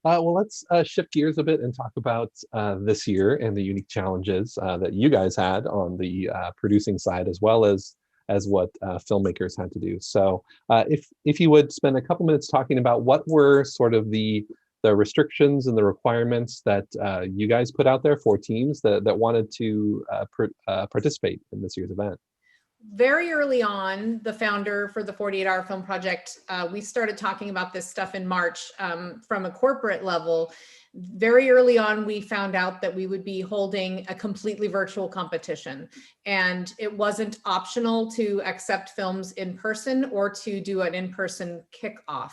S6: Well, let's shift gears a bit and talk about this year and the unique challenges that you guys had on the producing side, as well as what filmmakers had to do. So, if you would spend a couple minutes talking about what were sort of the restrictions and the requirements that you guys put out there for teams that wanted to participate in this year's event.
S8: Very early on, the founder for the 48-hour film project, we started talking about this stuff in March from a corporate level. Very early on, we found out that we would be holding a completely virtual competition, and it wasn't optional to accept films in person or to do an in-person kickoff.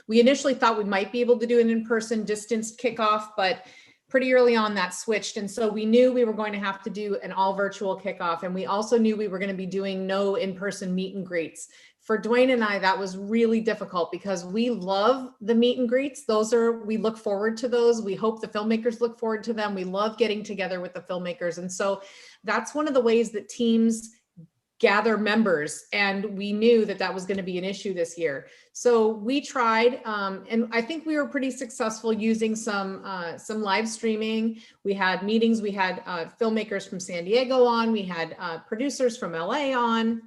S8: We initially thought we might be able to do an in-person distanced kickoff, but pretty early on that switched. And so we knew we were going to have to do an all virtual kickoff. And we also knew we were going to be doing no in-person meet and greets. For Dwayne and I, that was really difficult because we love the meet and greets. We look forward to those. We hope the filmmakers look forward to them. We love getting together with the filmmakers. And so that's one of the ways that teams gather members, and we knew that that was going to be an issue this year. So we tried, and I think we were pretty successful using some live streaming. We had meetings, we had filmmakers from San Diego on, we had producers from LA on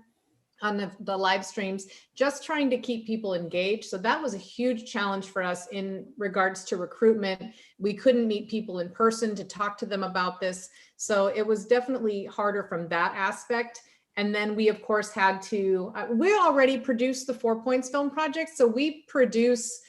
S8: the live streams, just trying to keep people engaged. So that was a huge challenge for us in regards to recruitment. We couldn't meet people in person to talk to them about this. So it was definitely harder from that aspect. And then we, of course, had to, we already produced the 4 Points Film Project. So we produce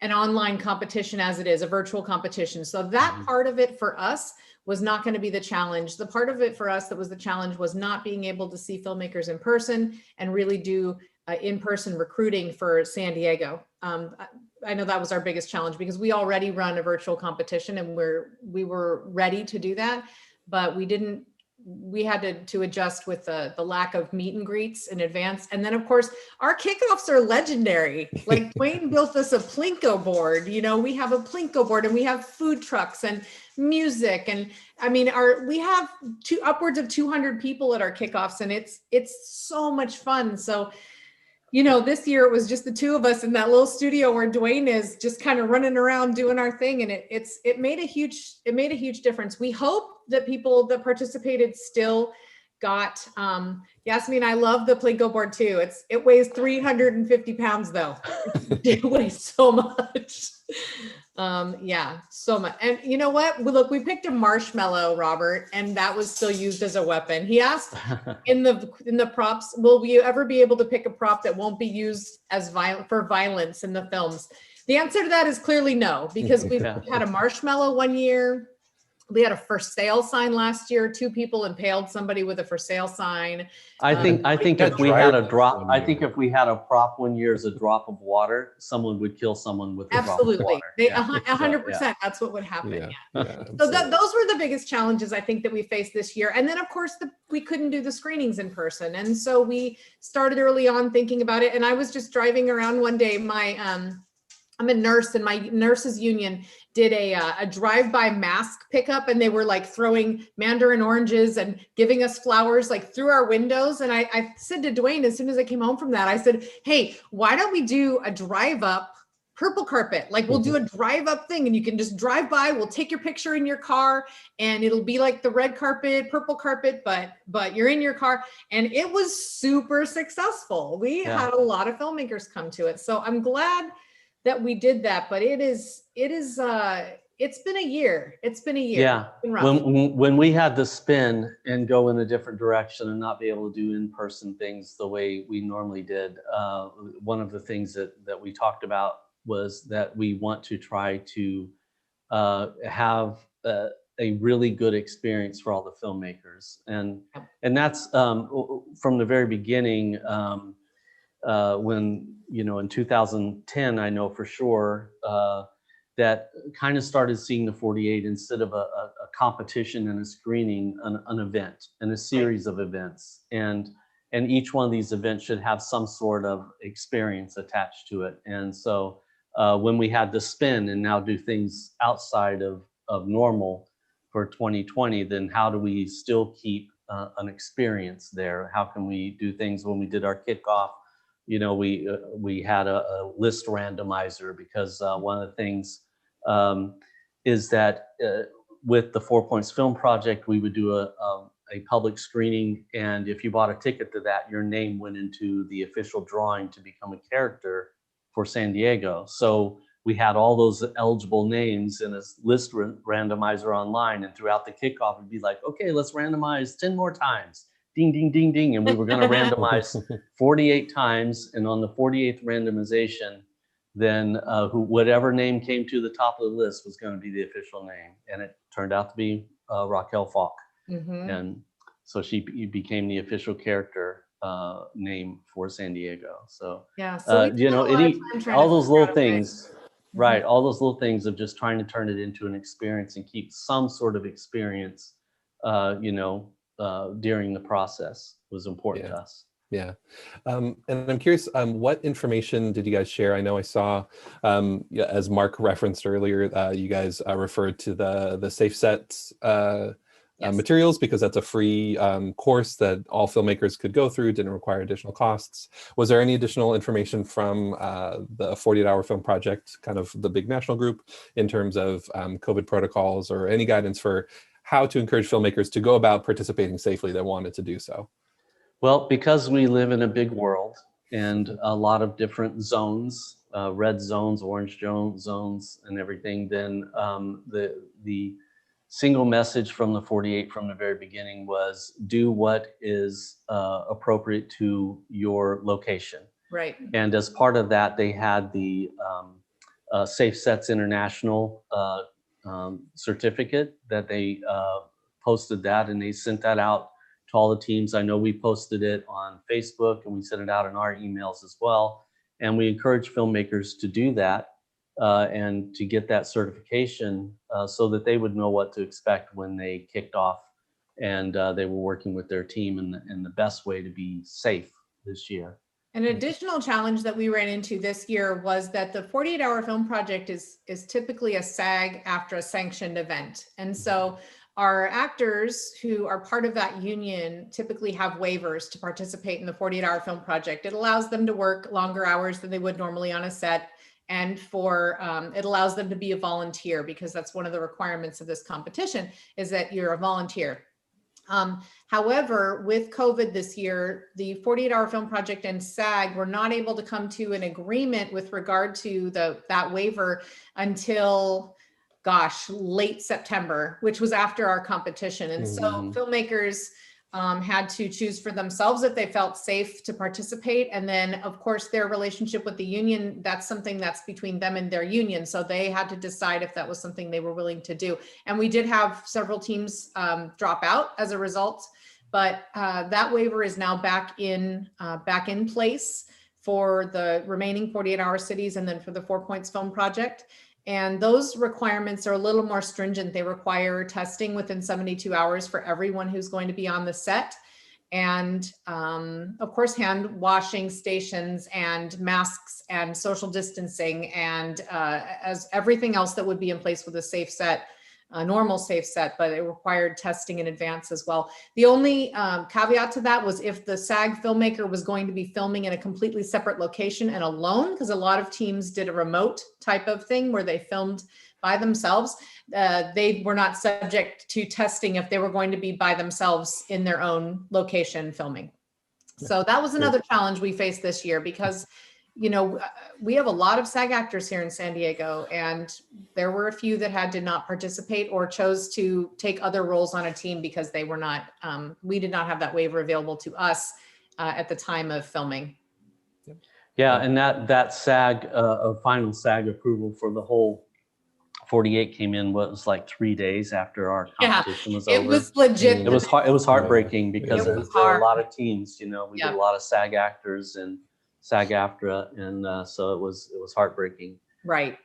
S8: an online competition as it is, a virtual competition. So that part of it for us was not going to be the challenge. The part of it for us that was the challenge was not being able to see filmmakers in person and really do in-person recruiting for San Diego. I know that was our biggest challenge because we already run a virtual competition and we were ready to do that, but we had to adjust with the lack of meet and greets in advance. And then of course, our kickoffs are legendary. Like Dwayne built us a Plinko board, we have a Plinko board and we have food trucks and music. And I mean, we have upwards of 200 people at our kickoffs, and it's so much fun. So, this year it was just the two of us in that little studio where Dwayne is just kind of running around doing our thing. And it made a huge difference. We hope that people that participated still got, Yasmin, I love the Plinko board too. It weighs 350 pounds though. It weighs so much. Yeah, so much. And you know what? Look, we picked a marshmallow, Robert, and that was still used as a weapon. He asked in the props, will we ever be able to pick a prop that won't be used as for violence in the films? The answer to that is clearly no, because we've had a marshmallow one year. We had a for sale sign last year. 2 people impaled somebody with a for sale sign.
S7: I think if we had a prop one year as a drop of water, someone would kill someone with a drop of water.
S8: Absolutely. 100%. That's what would happen. Yeah. So those were the biggest challenges I think that we faced this year. And then of course we couldn't do the screenings in person. And so we started early on thinking about it. And I was just driving around one day, I'm a nurse, and my nurses union did a drive-by mask pickup, and they were like throwing mandarin oranges and giving us flowers like through our windows. And I said to Dwayne, as soon as I came home from that, I said, hey, why don't we do a drive-up purple carpet? Like we'll do a drive-up thing and you can just drive by, we'll take your picture in your car and it'll be like the red carpet, purple carpet, but you're in your car. And it was super successful. We had a lot of filmmakers come to it. So I'm glad that we did that, but it's been a year.
S7: Yeah. When we had to spin and go in a different direction and not be able to do in-person things the way we normally did, one of the things that we talked about was that we want to try to have a really good experience for all the filmmakers. And that's from the very beginning, when, in 2010, I know for sure that kind of started seeing the 48 instead of a competition and a screening, an event and a series of events. And each one of these events should have some sort of experience attached to it. And so when we had to spin and now do things outside of normal for 2020, then how do we still keep an experience there? How can we do things when we did our kickoff? You know, we had a list randomizer because one of the things is that with the 4 Points Film Project, we would do a public screening, and if you bought a ticket to that, your name went into the official drawing to become a character for San Diego. So we had all those eligible names in a list randomizer online, and throughout the kickoff, it'd be like, okay, let's randomize 10 more times. Ding, ding, ding, ding. And we were going to randomize 48 times. And on the 48th randomization, then whatever name came to the top of the list was going to be the official name. And it turned out to be Raquel Falk. And so she became the official character name for San Diego. So,
S8: yeah, so
S7: you know, all those little things, right? All those little things of just trying to turn it into an experience and keep some sort of experience, you know, during the process was important to us.
S6: Yeah. And I'm curious, what information did you guys share? I know I saw, as Mark referenced earlier, you guys referred to the Safe Sets materials, because that's a free course that all filmmakers could go through, didn't require additional costs. Was there any additional information from the 48-Hour Film Project, kind of the big national group, in terms of COVID protocols or any guidance for how to encourage filmmakers to go about participating safely that wanted to do so?
S7: Well, because we live in a big world and a lot of different zones, red zones, orange zones, and everything, then the single message from the 48 from the very beginning was do what is appropriate to your location.
S8: Right.
S7: And as part of that, they had the Safe Sets International certificate that they posted that, and they sent that out to all the teams. I know we posted it on Facebook and we sent it out in our emails as well. And we encourage filmmakers to do that and to get that certification so that they would know what to expect when they kicked off and they were working with their team in the best way to be safe this year.
S8: An additional challenge that we ran into this year was that the 48-Hour Film Project is typically a SAG after a sanctioned event. And so our actors who are part of that union typically have waivers to participate in the 48-Hour Film Project. It allows them to work longer hours than they would normally on a set. And it allows them to be a volunteer, because that's one of the requirements of this competition, is that you're a volunteer. However, with COVID this year, the 48-Hour Film Project and SAG were not able to come to an agreement with regard to that waiver until, gosh, late September, which was after our competition. And so filmmakers had to choose for themselves if they felt safe to participate. And then, of course, their relationship with the union, that's something that's between them and their union. So they had to decide if that was something they were willing to do. And we did have several teams drop out as a result, but that waiver is now back in place for the remaining 48-hour cities and then for the 4 Points Film Project. And those requirements are a little more stringent. They require testing within 72 hours for everyone who's going to be on the set. And of course, hand washing stations and masks and social distancing and as everything else that would be in place with a safe set, a normal safe set, but it required testing in advance as well. The only caveat to that was if the SAG filmmaker was going to be filming in a completely separate location and alone, because a lot of teams did a remote type of thing where they filmed by themselves, they were not subject to testing if they were going to be by themselves in their own location filming. So that was another challenge we faced this year, because you know, we have a lot of SAG actors here in San Diego, and there were a few that did not participate or chose to take other roles on a team because they were not, we did not have that waiver available to us at the time of filming.
S7: Yeah, and that SAG, final SAG approval for the whole 48 came in, was like 3 days after our competition was over.
S8: It was legit.
S7: It was heartbreaking because there were a lot of teams, you know, we did a lot of SAG actors and SAG-AFTRA, and so it was heartbreaking.
S8: Right.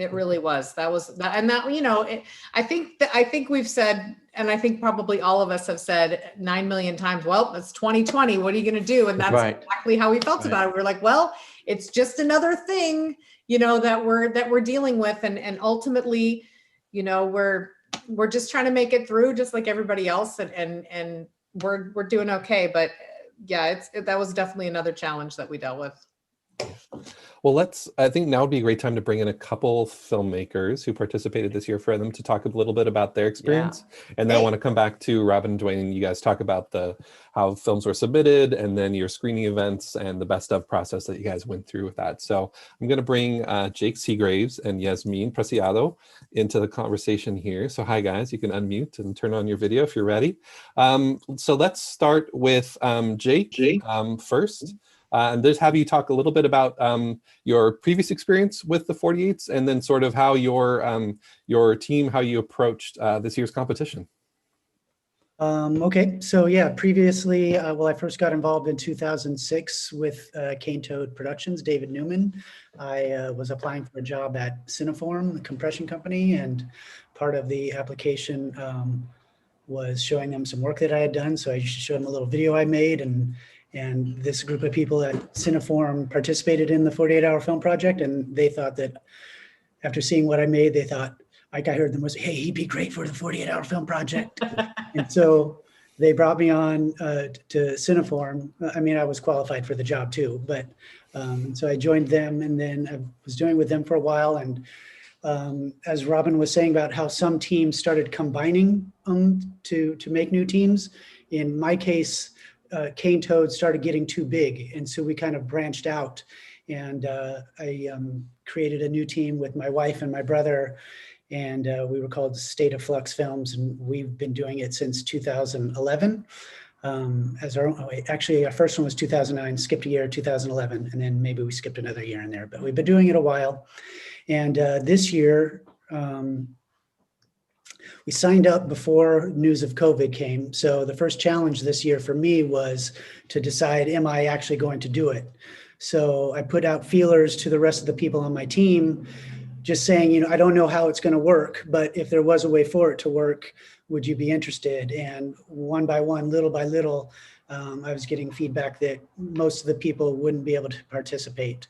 S8: It really was. That was that, and that, I think we've said, and I think probably all of us have said 9 million times, well, it's 2020. What are you going to do? And that's
S7: Right.
S8: exactly how we felt about it. We were like, well, it's just another thing, that we're dealing with. And ultimately, we're just trying to make it through just like everybody else. And we're doing okay. But yeah, that was definitely another challenge that we dealt with.
S6: Well, I think now would be a great time to bring in a couple filmmakers who participated this year for them to talk a little bit about their experience. And then I want to come back to Robin and Dwayne, and you guys talk about how films were submitted and then your screening events and the best of process that you guys went through with that. So I'm going to bring Jake Seagraves and Yasmin Preciado into the conversation here. So hi guys, you can unmute and turn on your video if you're ready. So let's start with Jake first. And just have you talk a little bit about your previous experience with the 48s, and then sort of how your team, how you approached this year's competition.
S9: Okay, so yeah, previously, I first got involved in 2006 with Cane Toad Productions, David Newman. I was applying for a job at Cineform, the compression company, and part of the application was showing them some work that I had done. So I showed them a little video I made, and this group of people at Cineform participated in the 48-hour film project, and they thought that after seeing what I made, they thought, like I heard them was, hey, he'd be great for the 48-hour film project. And so they brought me on to Cineform. I mean, I was qualified for the job too, but so I joined them, and then I was doing with them for a while. And as Robin was saying about how some teams started combining to make new teams, in my case, Cane Toad started getting too big. And so we kind of branched out, and I created a new team with my wife and my brother, and we were called State of Flux Films, and we've been doing it since 2011. As our own, actually, our first one was 2009, skipped a year, 2011, and then maybe we skipped another year in there, but we've been doing it a while. And this year, we signed up before news of COVID came. So the first challenge this year for me was to decide, am I actually going to do it? So I put out feelers to the rest of the people on my team, just saying, I don't know how it's going to work, but if there was a way for it to work, would you be interested? And one by one, little by little, I was getting feedback that most of the people wouldn't be able to participate.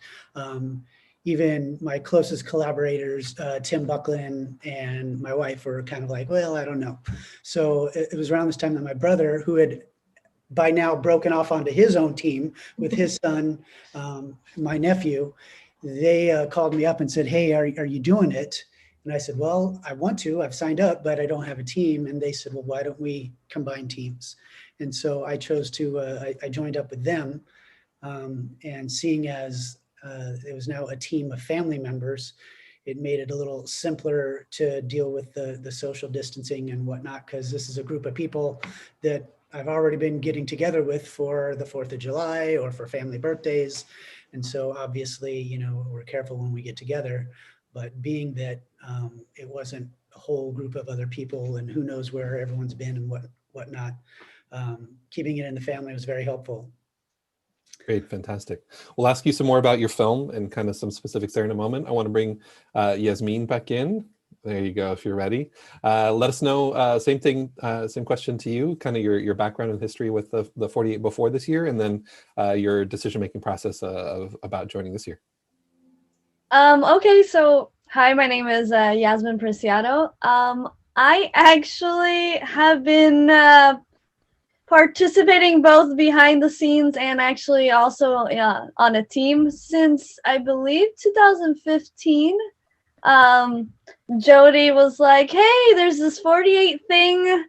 S9: Even my closest collaborators, Tim Buckland and my wife, were kind of like, well, I don't know. So it was around this time that my brother, who had by now broken off onto his own team with his son, my nephew, they called me up and said, hey, are you doing it? And I said, well, I want to, I've signed up, but I don't have a team. And they said, well, why don't we combine teams? And so I chose to, I joined up with them, and seeing as it was now a team of family members, it made it a little simpler to deal with the social distancing and whatnot, because this is a group of people that I've already been getting together with for the 4th of July or for family birthdays. And so obviously, we're careful when we get together, but being that it wasn't a whole group of other people and who knows where everyone's been and whatnot, keeping it in the family was very helpful.
S6: Great, fantastic. We'll ask you some more about your film and kind of some specifics there in a moment. I want to bring Yasmin back in. There you go, if you're ready. Let us know, same thing, same question to you, kind of your background and history with the 48 before this year, and then your decision-making process about joining this year.
S10: Okay, so hi, my name is Yasmin Preciado. I actually have been participating both behind the scenes and actually also on a team since, I believe, 2015. Jody was like, hey, there's this 48 thing.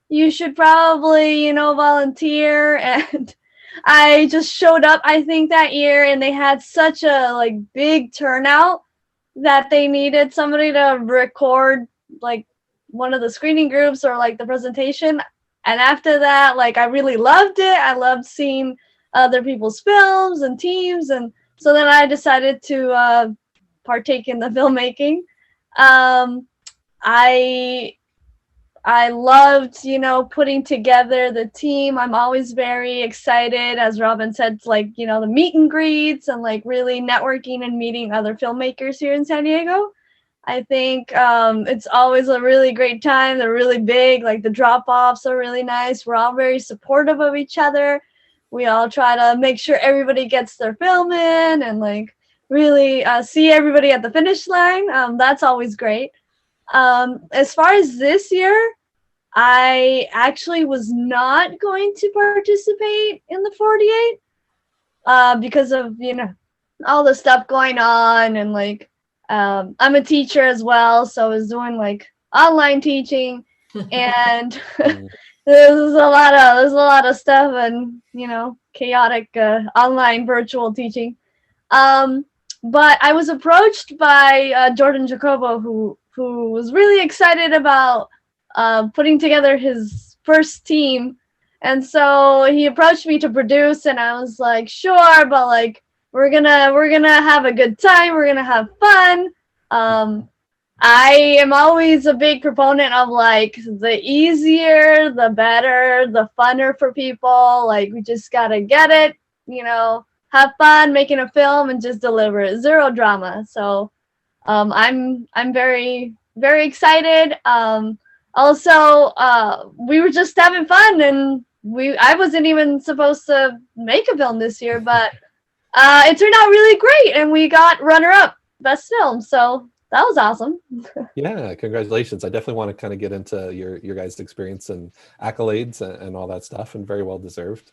S10: You should probably, volunteer. And I just showed up, I think, that year, and they had such a big turnout that they needed somebody to record one of the screening groups or the presentation. And after that, I really loved it. I loved seeing other people's films and teams. And so then I decided to partake in the filmmaking. I loved, putting together the team. I'm always very excited, as Robin said, the meet and greets and really networking and meeting other filmmakers here in San Diego. I think it's always a really great time. They're really big. Like the drop-offs are really nice. We're all very supportive of each other. We all try to make sure everybody gets their film in and like really see everybody at the finish line. That's always great. As far as this year, I actually was not going to participate in the 48 because of, all the stuff going on, and like I'm a teacher as well, so I was doing like online teaching, and there's a lot of stuff, and chaotic online virtual teaching. But I was approached by Jordan Jacobo, who was really excited about putting together his first team, and so he approached me to produce, and I was like, sure, but like we're gonna have a good time, we're gonna have fun. I am always a big proponent of like the easier the better, the funner for people. Like we just gotta get it, have fun making a film and just deliver it, zero drama. So I'm very, very excited. Also, we were just having fun, and I wasn't even supposed to make a film this year, but it turned out really great, and we got runner-up best film. So that was awesome.
S6: Yeah, congratulations. I definitely want to kind of get into your guys' experience and accolades and all that stuff, and very well deserved.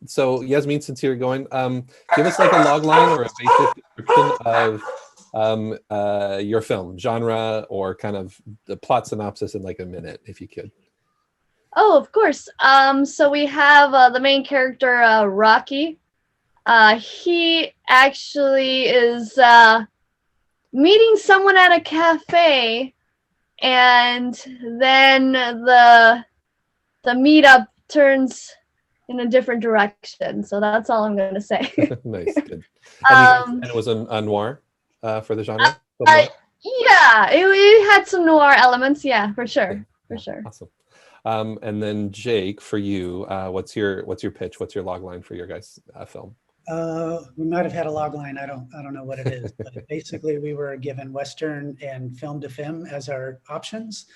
S6: So Yasmin, since you're going, give us like a log line or a basic description of your film, genre, or kind of the plot synopsis in like a minute, if you could.
S10: Oh, of course. So we have the main character, Rocky. He actually is meeting someone at a cafe, and then the meetup turns in a different direction. So that's all I'm going to say.
S6: Nice, good. And it was a noir for the genre?
S10: Yeah, it had some noir elements. Yeah, for sure, for sure.
S6: Awesome. And then Jake, for you, what's your pitch? What's your log line for your guys' film?
S9: We might have had a log line. I don't know what it is, but basically we were given Western and film to film as our options.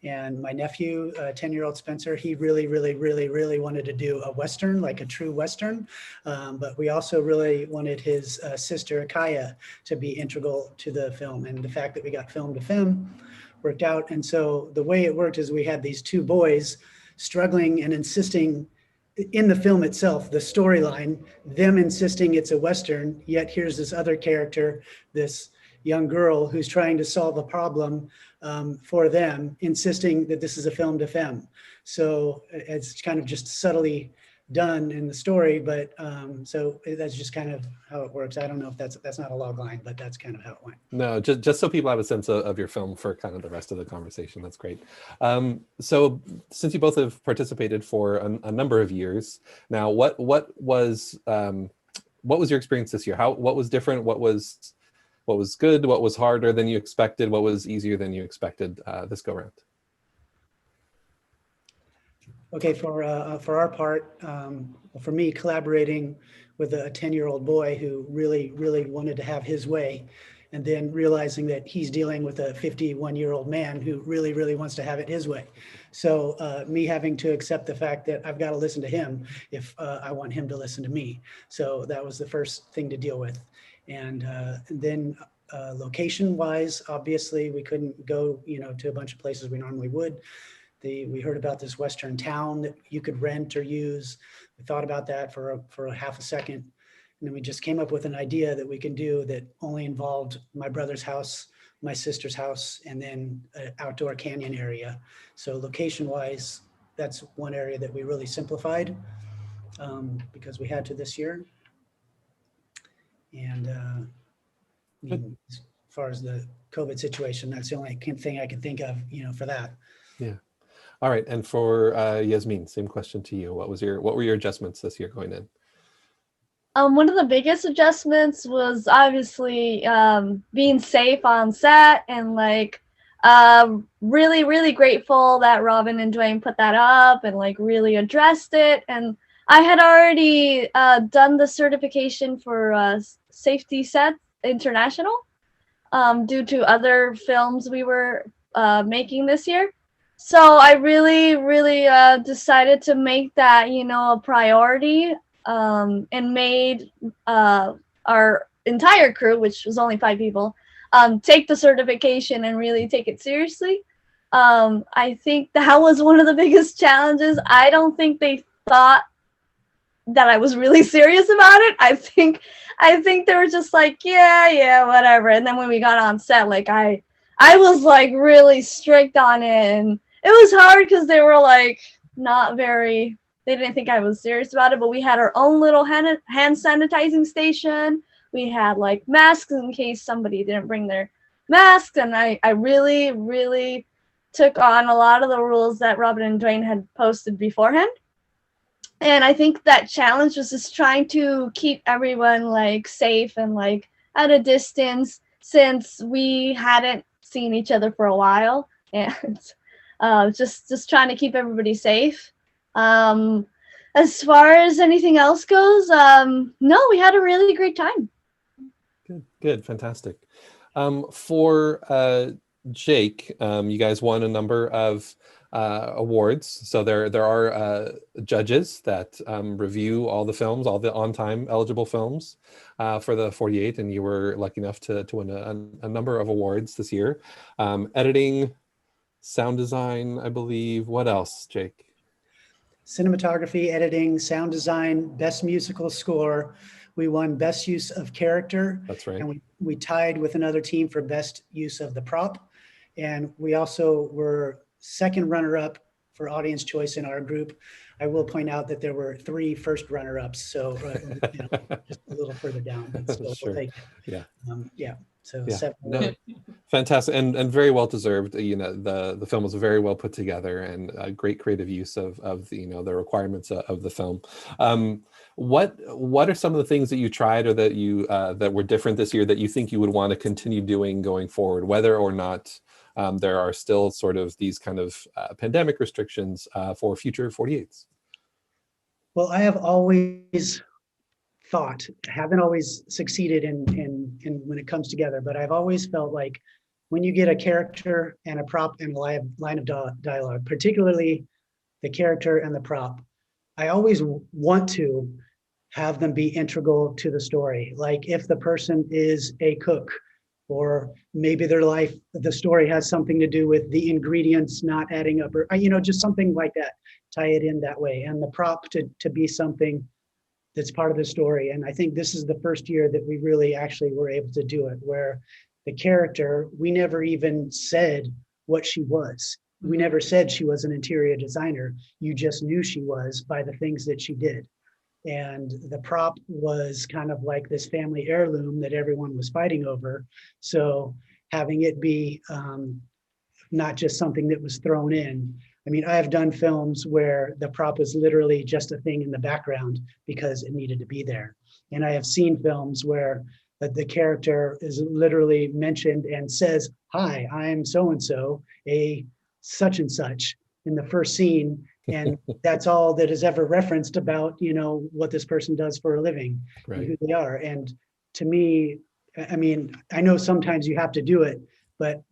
S9: And my nephew, 10-year-old Spencer, he really, really, really, really wanted to do a Western, like a true Western. But we also really wanted his sister, Kaya, to be integral to the film. And the fact that we got film to film worked out. And so the way it worked is we had these two boys struggling and insisting in the film itself, the storyline, them insisting it's a Western, yet here's this other character, this young girl who's trying to solve a problem for them, insisting that this is a film to film. So it's kind of just subtly done in the story, but so that's just kind of how it works. I don't know if that's not a log line, but that's kind of how it went.
S6: No, just so people have a sense of your film for kind of the rest of the conversation. That's great. So since you both have participated for a number of years now, what was your experience this year? What was different? What was good? What was harder than you expected? What was easier than you expected this go round?
S9: Okay, for our part, for me, collaborating with a 10-year-old boy who really, really wanted to have his way, and then realizing that he's dealing with a 51-year-old man who really, really wants to have it his way. So me having to accept the fact that I've got to listen to him if I want him to listen to me. So that was the first thing to deal with. And then location-wise, obviously, we couldn't go, to a bunch of places we normally would. We heard about this Western town that you could rent or use. We thought about that for a half a second. And then we just came up with an idea that we can do that only involved my brother's house, my sister's house, and then an outdoor canyon area. So location-wise, that's one area that we really simplified because we had to this year. And as far as the COVID situation, that's the only thing I can think of, for that.
S6: Yeah. All right, and for Yasmin, same question to you. What were your adjustments this year going in?
S10: One of the biggest adjustments was obviously being safe on set, and really, really grateful that Robin and Dwayne put that up and really addressed it. And I had already done the certification for Safety Set International. due to other films we were making this year. So I really, really decided to make that, a priority, and made our entire crew, which was only 5 people, take the certification and really take it seriously. I think that was one of the biggest challenges. I don't think they thought that I was really serious about it. I think they were just like, yeah, whatever. And then when we got on set, like I was like really strict on it, and it was hard because they were like they didn't think I was serious about it, but we had our own little hand sanitizing station. We had like masks in case somebody didn't bring their masks. And I really, really took on a lot of the rules that Robin and Dwayne had posted beforehand. And I think that challenge was just trying to keep everyone like safe and like at a distance, since we hadn't seen each other for a while, and just trying to keep everybody safe. As far as anything else goes, no, we had a really great time.
S6: Good, fantastic. For Jake, you guys won a number of awards. So there are judges that review all the films, all the on-time eligible films for the 48, and you were lucky enough to win a number of awards this year. Editing, sound design, I believe. What else, Jake?
S9: Cinematography, editing, sound design, best musical score. We won best use of character.
S6: That's right.
S9: And we tied with another team for best use of the prop. And we also were second runner-up for audience choice in our group. I will point out that there were 3 first runner-ups, so just a little further down, but still
S6: Sure.
S9: we'll take it.
S6: Yeah.
S9: So
S6: Yeah.
S9: 7.
S6: No, fantastic and very well deserved. The film was very well put together, and a great creative use of the requirements of the film. What are some of the things that you tried or that you that were different this year that you think you would want to continue doing going forward, whether or not there are still sort of these kind of pandemic restrictions for future 48s?
S9: Well, I have always haven't always succeeded in when it comes together, but I've always felt like when you get a character and a prop and a line of dialogue, particularly the character and the prop, I always want to have them be integral to the story. Like if the person is a cook, or maybe the story has something to do with the ingredients not adding up, or just something like that, tie it in that way. And the prop to be something that's part of the story. And I think this is the first year that we really actually were able to do it, where the character, we never even said what she was. We never said she was an interior designer. You just knew she was by the things that she did. And the prop was kind of like this family heirloom that everyone was fighting over. So having it be not just something that was thrown in. I mean, I have done films where the prop was literally just a thing in the background because it needed to be there. And I have seen films where the character is literally mentioned and says, "Hi, I'm so-and-so, a such and such," in the first scene. And that's all that is ever referenced about, what this person does for a living, right, and who they are. And to me, I mean, I know sometimes you have to do it, but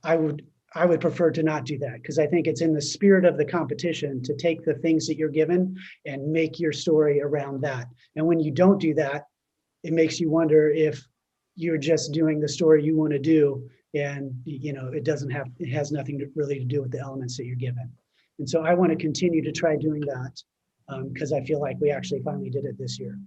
S9: I would prefer to not do that, because I think it's in the spirit of the competition to take the things that you're given and make your story around that. And when you don't do that, it makes you wonder if you're just doing the story you want to do, and it has nothing really to do with the elements that you're given. And so I want to continue to try doing that, because I feel like we actually finally did it this year.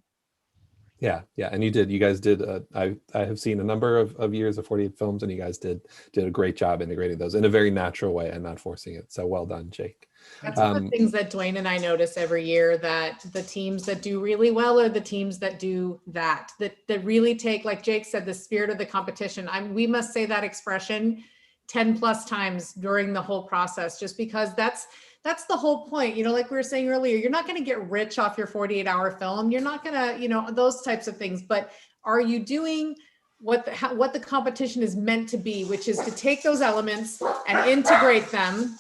S6: Yeah, and you guys did. I have seen a number of years of 48 films, and you guys did a great job integrating those in a very natural way and not forcing it. So well done, Jake.
S8: That's one of the things that Dwayne and I notice every year, that the teams that do really well are the teams that do that really take, like Jake said, the spirit of the competition. We must say that expression 10 plus times during the whole process, just because that's the whole point. Like we were saying earlier, you're not going to get rich off your 48-hour film. You're not going to, those types of things. But are you doing what the competition is meant to be, which is to take those elements and integrate them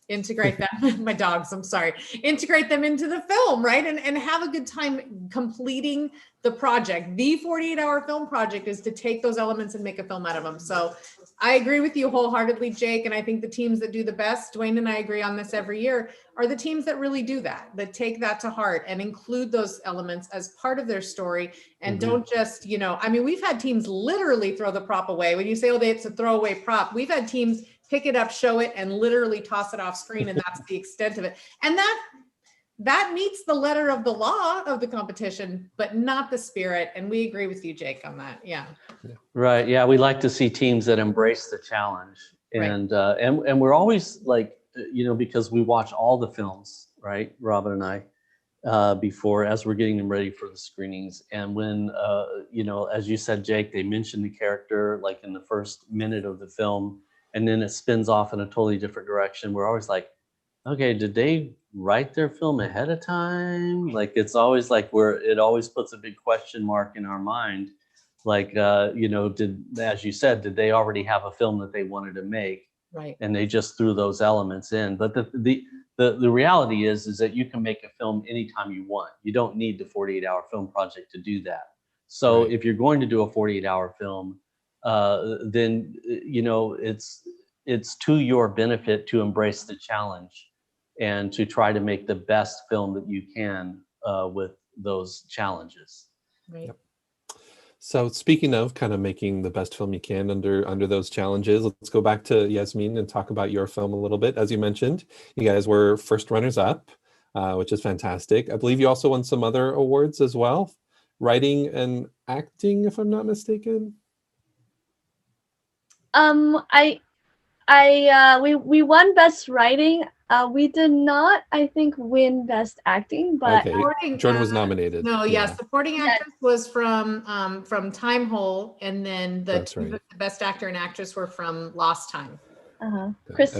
S8: integrate them, my dogs, I'm sorry, integrate them into the film, right? And have a good time completing the project. The 48-hour film project is to take those elements and make a film out of them. So I agree with you wholeheartedly, Jake. And I think the teams that do the best, Dwayne and I agree on this every year, are the teams that really do that take that to heart and include those elements as part of their story. And don't just, I mean, we've had teams literally throw the prop away. When you say, oh, it's a throwaway prop, we've had teams pick it up, show it, and literally toss it off screen. And that's the extent of it. And that meets the letter of the law of the competition, but not the spirit. And we agree with you, Jake, on that. Yeah.
S7: Right. Yeah. We like to see teams that embrace the challenge. And, and we're always like, because we watch all the films, right? Robin and I, before, as we're getting them ready for the screenings. And when, as you said, Jake, they mention the character like in the first minute of the film, and then it spins off in a totally different direction. We're always like, okay, did they write their film ahead of time? Like, it's always like it always puts a big question mark in our mind. Like, as you said, did they already have a film that they wanted to make?
S8: Right.
S7: And they just threw those elements in. But the reality is that you can make a film anytime you want. You don't need the 48-hour film project to do that. So if you're going to do a 48-hour film, then it's to your benefit to embrace the challenge and to try to make the best film that you can with those challenges.
S8: Right.
S6: Yep. So speaking of kind of making the best film you can under those challenges, let's go back to Yasmin and talk about your film a little bit. As you mentioned, you guys were first runners up, which is fantastic. I believe you also won some other awards as well, writing and acting, if I'm not mistaken.
S10: We won best writing. We did not, I think, win best acting, but
S6: okay. Jordan was nominated.
S8: No, supporting actress was from Time Hole, and then the best actor and actress were from Lost Time.
S6: And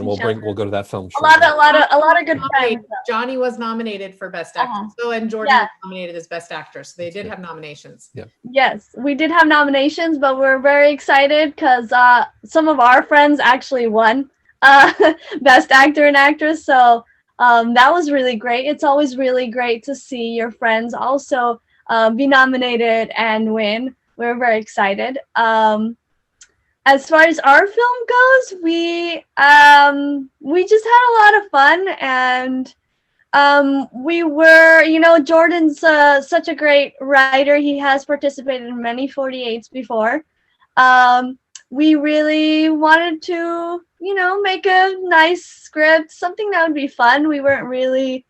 S6: we'll go to that film.
S10: A lot of good times.
S8: Johnny was nominated for best actor. So and Jordan was nominated as best actor. So they did have nominations.
S6: Yeah.
S10: Yes, we did have nominations, but we're very excited because some of our friends actually won best actor and actress. So that was really great. It's always really great to see your friends also be nominated and win. We're very excited. As far as our film goes, we just had a lot of fun, and we were, Jordan's such a great writer. He has participated in many 48s before. We really wanted to, make a nice script, something that would be fun. We weren't really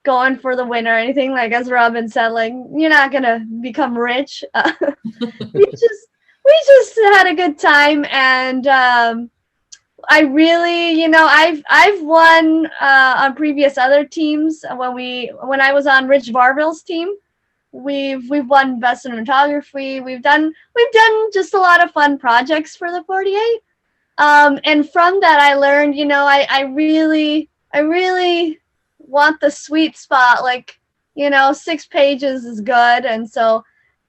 S10: going for the win or anything. Like as Robin said, like you're not gonna become rich. We just had a good time, and I really, I've won on previous other teams. When I was on Rich Varville's team, we've won best cinematography. We've done just a lot of fun projects for the 48. And from that, I learned, I really want the sweet spot. Like, 6 pages is good, and so.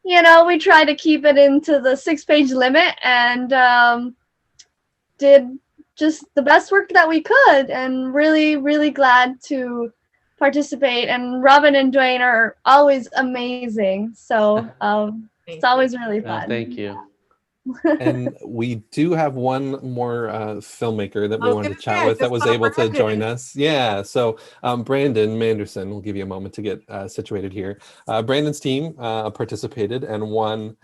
S10: We try to keep it into the 6-page limit and did just the best work that we could, and really, really glad to participate. And Robin and Dwayne are always amazing. So it's always really fun.
S7: Thank you.
S6: And we do have one more filmmaker that we wanted to chat with that was able to join us. Yeah, so Brandon Manderson, we'll give you a moment to get situated here. Brandon's team participated and won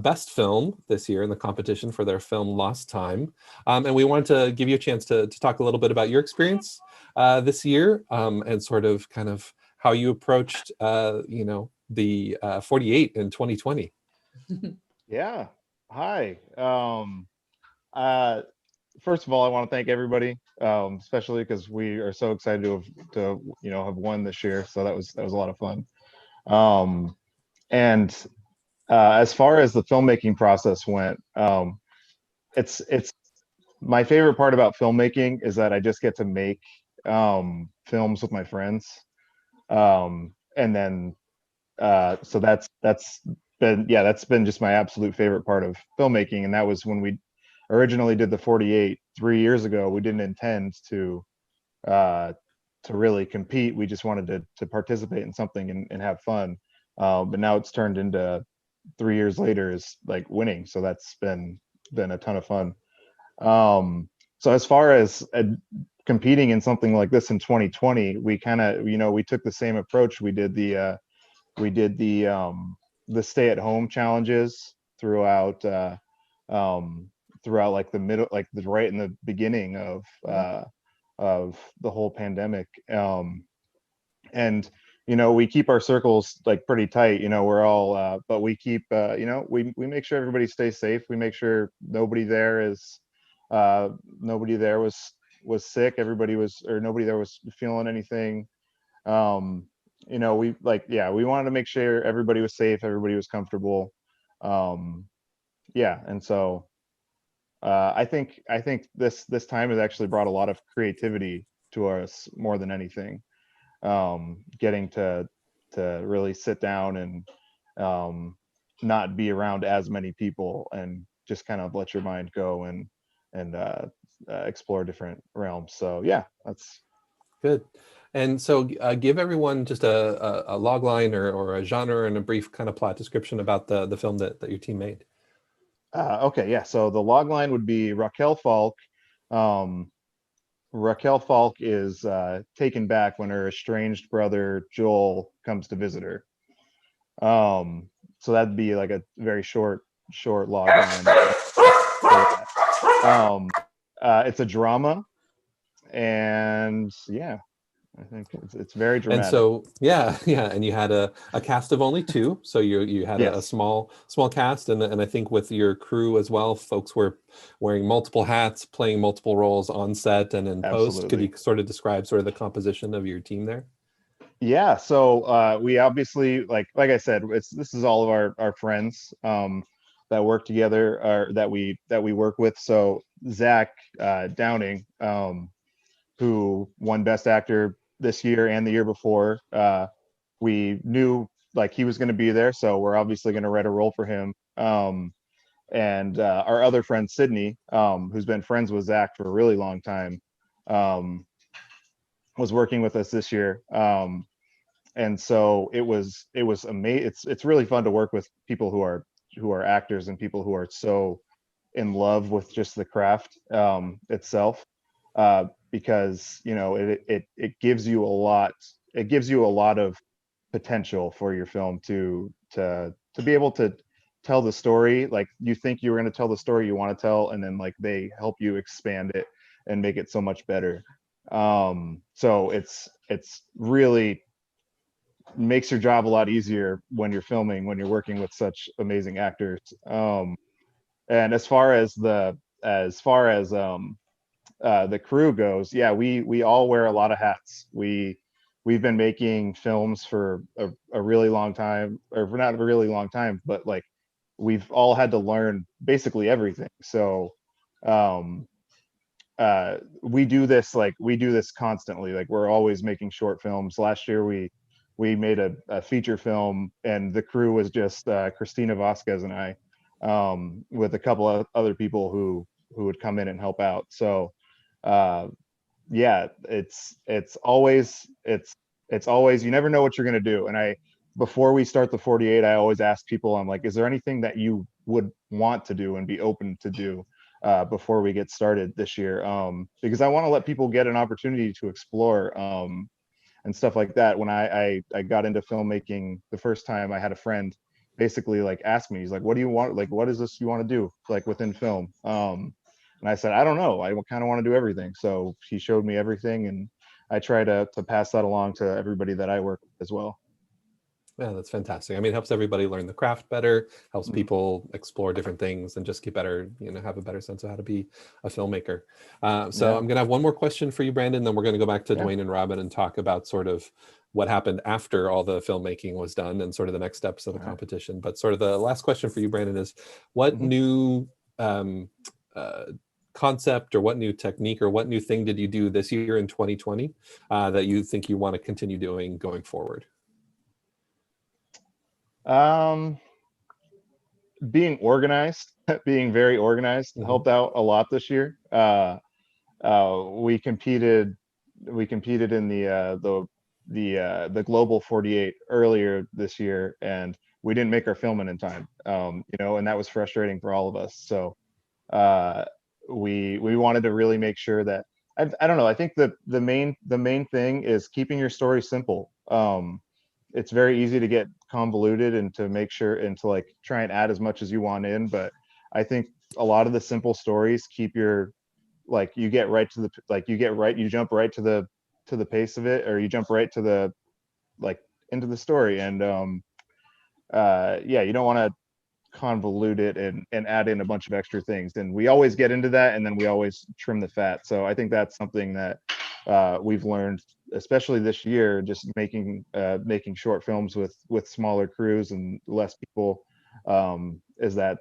S6: Best Film this year in the competition for their film Lost Time. And we wanted to give you a chance to talk a little bit about your experience this year and sort of kind of how you approached, the 48 in 2020.
S11: Yeah. Hi. First of all, I want to thank everybody, especially because we are so excited to have won this year. So that was a lot of fun. And as far as the filmmaking process went, it's my favorite part about filmmaking is that I just get to make films with my friends, and then so that's been just my absolute favorite part of filmmaking. And that was when we originally did the 48 3 years ago. We didn't intend to to really compete. We just wanted to participate in something and have fun. But now it's turned into 3 years later is like winning. So that's been a ton of fun. So as far as competing in something like this in 2020, we kind of, we took the same approach. We did the stay at home challenges throughout throughout like the middle, like the right in the beginning of the whole pandemic. And we keep our circles like pretty tight. We're all but we keep we make sure everybody stays safe. We make sure nobody there was sick. Everybody was, or nobody there was feeling anything. We we wanted to make sure everybody was safe, everybody was comfortable. And so I think this time has actually brought a lot of creativity to us more than anything. Getting to really sit down and not be around as many people and just kind of let your mind go and explore different realms. So yeah, that's
S6: Good. And so give everyone just a log line or a genre and a brief kind of plot description about the film that your team made.
S11: Okay, yeah. So the log line would be Raquel Falk. Raquel Falk is taken back when her estranged brother Joel comes to visit her. So that'd be like a very short log line. It's a drama, and yeah, I think it's very dramatic.
S6: And so yeah, and you had a cast of only two, so you had
S11: yes.
S6: a small cast, and I think with your crew as well, folks were wearing multiple hats, playing multiple roles on set and in post. Could you sort of describe sort of the composition of your team there?
S11: Yeah, so we obviously, like I said, this is all of our friends that work together, or that we work with. So Zach Downing, who won Best Actor this year and the year before, we knew like he was going to be there, so we're obviously going to write a role for him. And our other friend Sydney, who's been friends with Zach for a really long time, was working with us this year. And so it was amazing. It's really fun to work with people who are actors and people who are so in love with just the craft itself, because it gives you a lot of potential for your film to be able to tell the story like you think you were going to tell the story you want to tell, and then like they help you expand it and make it so much better. So it's really makes your job a lot easier when you're filming, when you're working with such amazing actors. And as far as the crew goes, yeah, we all wear a lot of hats. We've been making films for a really long time, or for not a really long time, but like we've all had to learn basically everything. So we do this constantly. Like we're always making short films. Last year we made a feature film, and the crew was just Christina Vasquez and I, with a couple of other people who would come in and help out. So yeah, it's always you never know what you're gonna do. And before we start the 48, I always ask people, I'm like, is there anything that you would want to do and be open to do before we get started this year? Because I want to let people get an opportunity to explore and stuff like that. When I got into filmmaking the first time, I had a friend basically like ask me, he's like, what do you want? Like, what is this you want to do like within film? And I said, I don't know. I kind of want to do everything. So he showed me everything, and I try to pass that along to everybody that I work with as well.
S6: Yeah, that's fantastic. I mean, it helps everybody learn the craft better, helps people explore different things and just get better, have a better sense of how to be a filmmaker. So I'm going to have one more question for you, Brandon, then we're going to go back to Dwayne and Robin and talk about sort of what happened after all the filmmaking was done and sort of the next steps of the competition. But sort of the last question for you, Brandon, is what new concept or what new technique or what new thing did you do this year in 2020 that you think you want to continue doing going forward?
S11: Being organized, being very organized helped out a lot this year. We competed we competed in the Global 48 earlier this year, and we didn't make our film in time. And that was frustrating for all of us. So we wanted to really make sure that I don't know. I think the main thing is keeping your story simple. It's very easy to get convoluted and to make sure and to like try and add as much as you want in, but I think a lot of the simple stories keep your you get right to the you jump right to the pace of it, or you jump right to the into the story, and you don't want to convolute it and add in a bunch of extra things, and we always get into that, and then we always trim the fat. So I think that's something that we've learned, especially this year, just making short films with smaller crews and less people, is that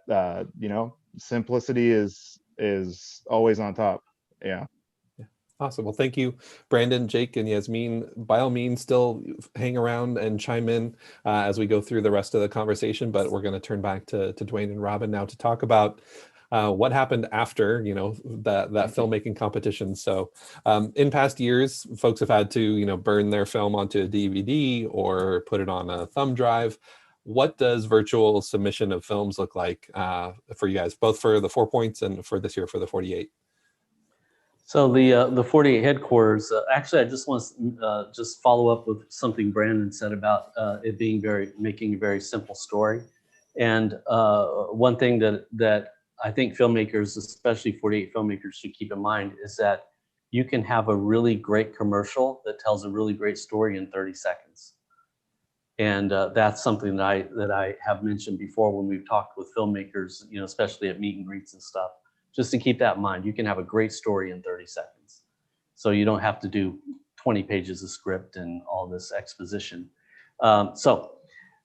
S11: simplicity is always on top. Yeah.
S6: Awesome. Well, thank you, Brandon, Jake, and Yasmin. By all means, still hang around and chime in as we go through the rest of the conversation. But we're going to turn back to Dwayne and Robin now to talk about what happened after, that filmmaking competition. So in past years, folks have had to, burn their film onto a DVD or put it on a thumb drive. What does virtual submission of films look like for you guys, both for the 4 points and for this year for the 48?
S7: So the 48 headquarters, actually, I just want to just follow up with something Brandon said about it being making a very simple story. And one thing that I think filmmakers, especially 48 filmmakers, should keep in mind is that you can have a really great commercial that tells a really great story in 30 seconds. And that's something that I have mentioned before when we've talked with filmmakers, especially at meet and greets and stuff. Just to keep that in mind, you can have a great story in 30 seconds. So you don't have to do 20 pages of script and all this exposition. So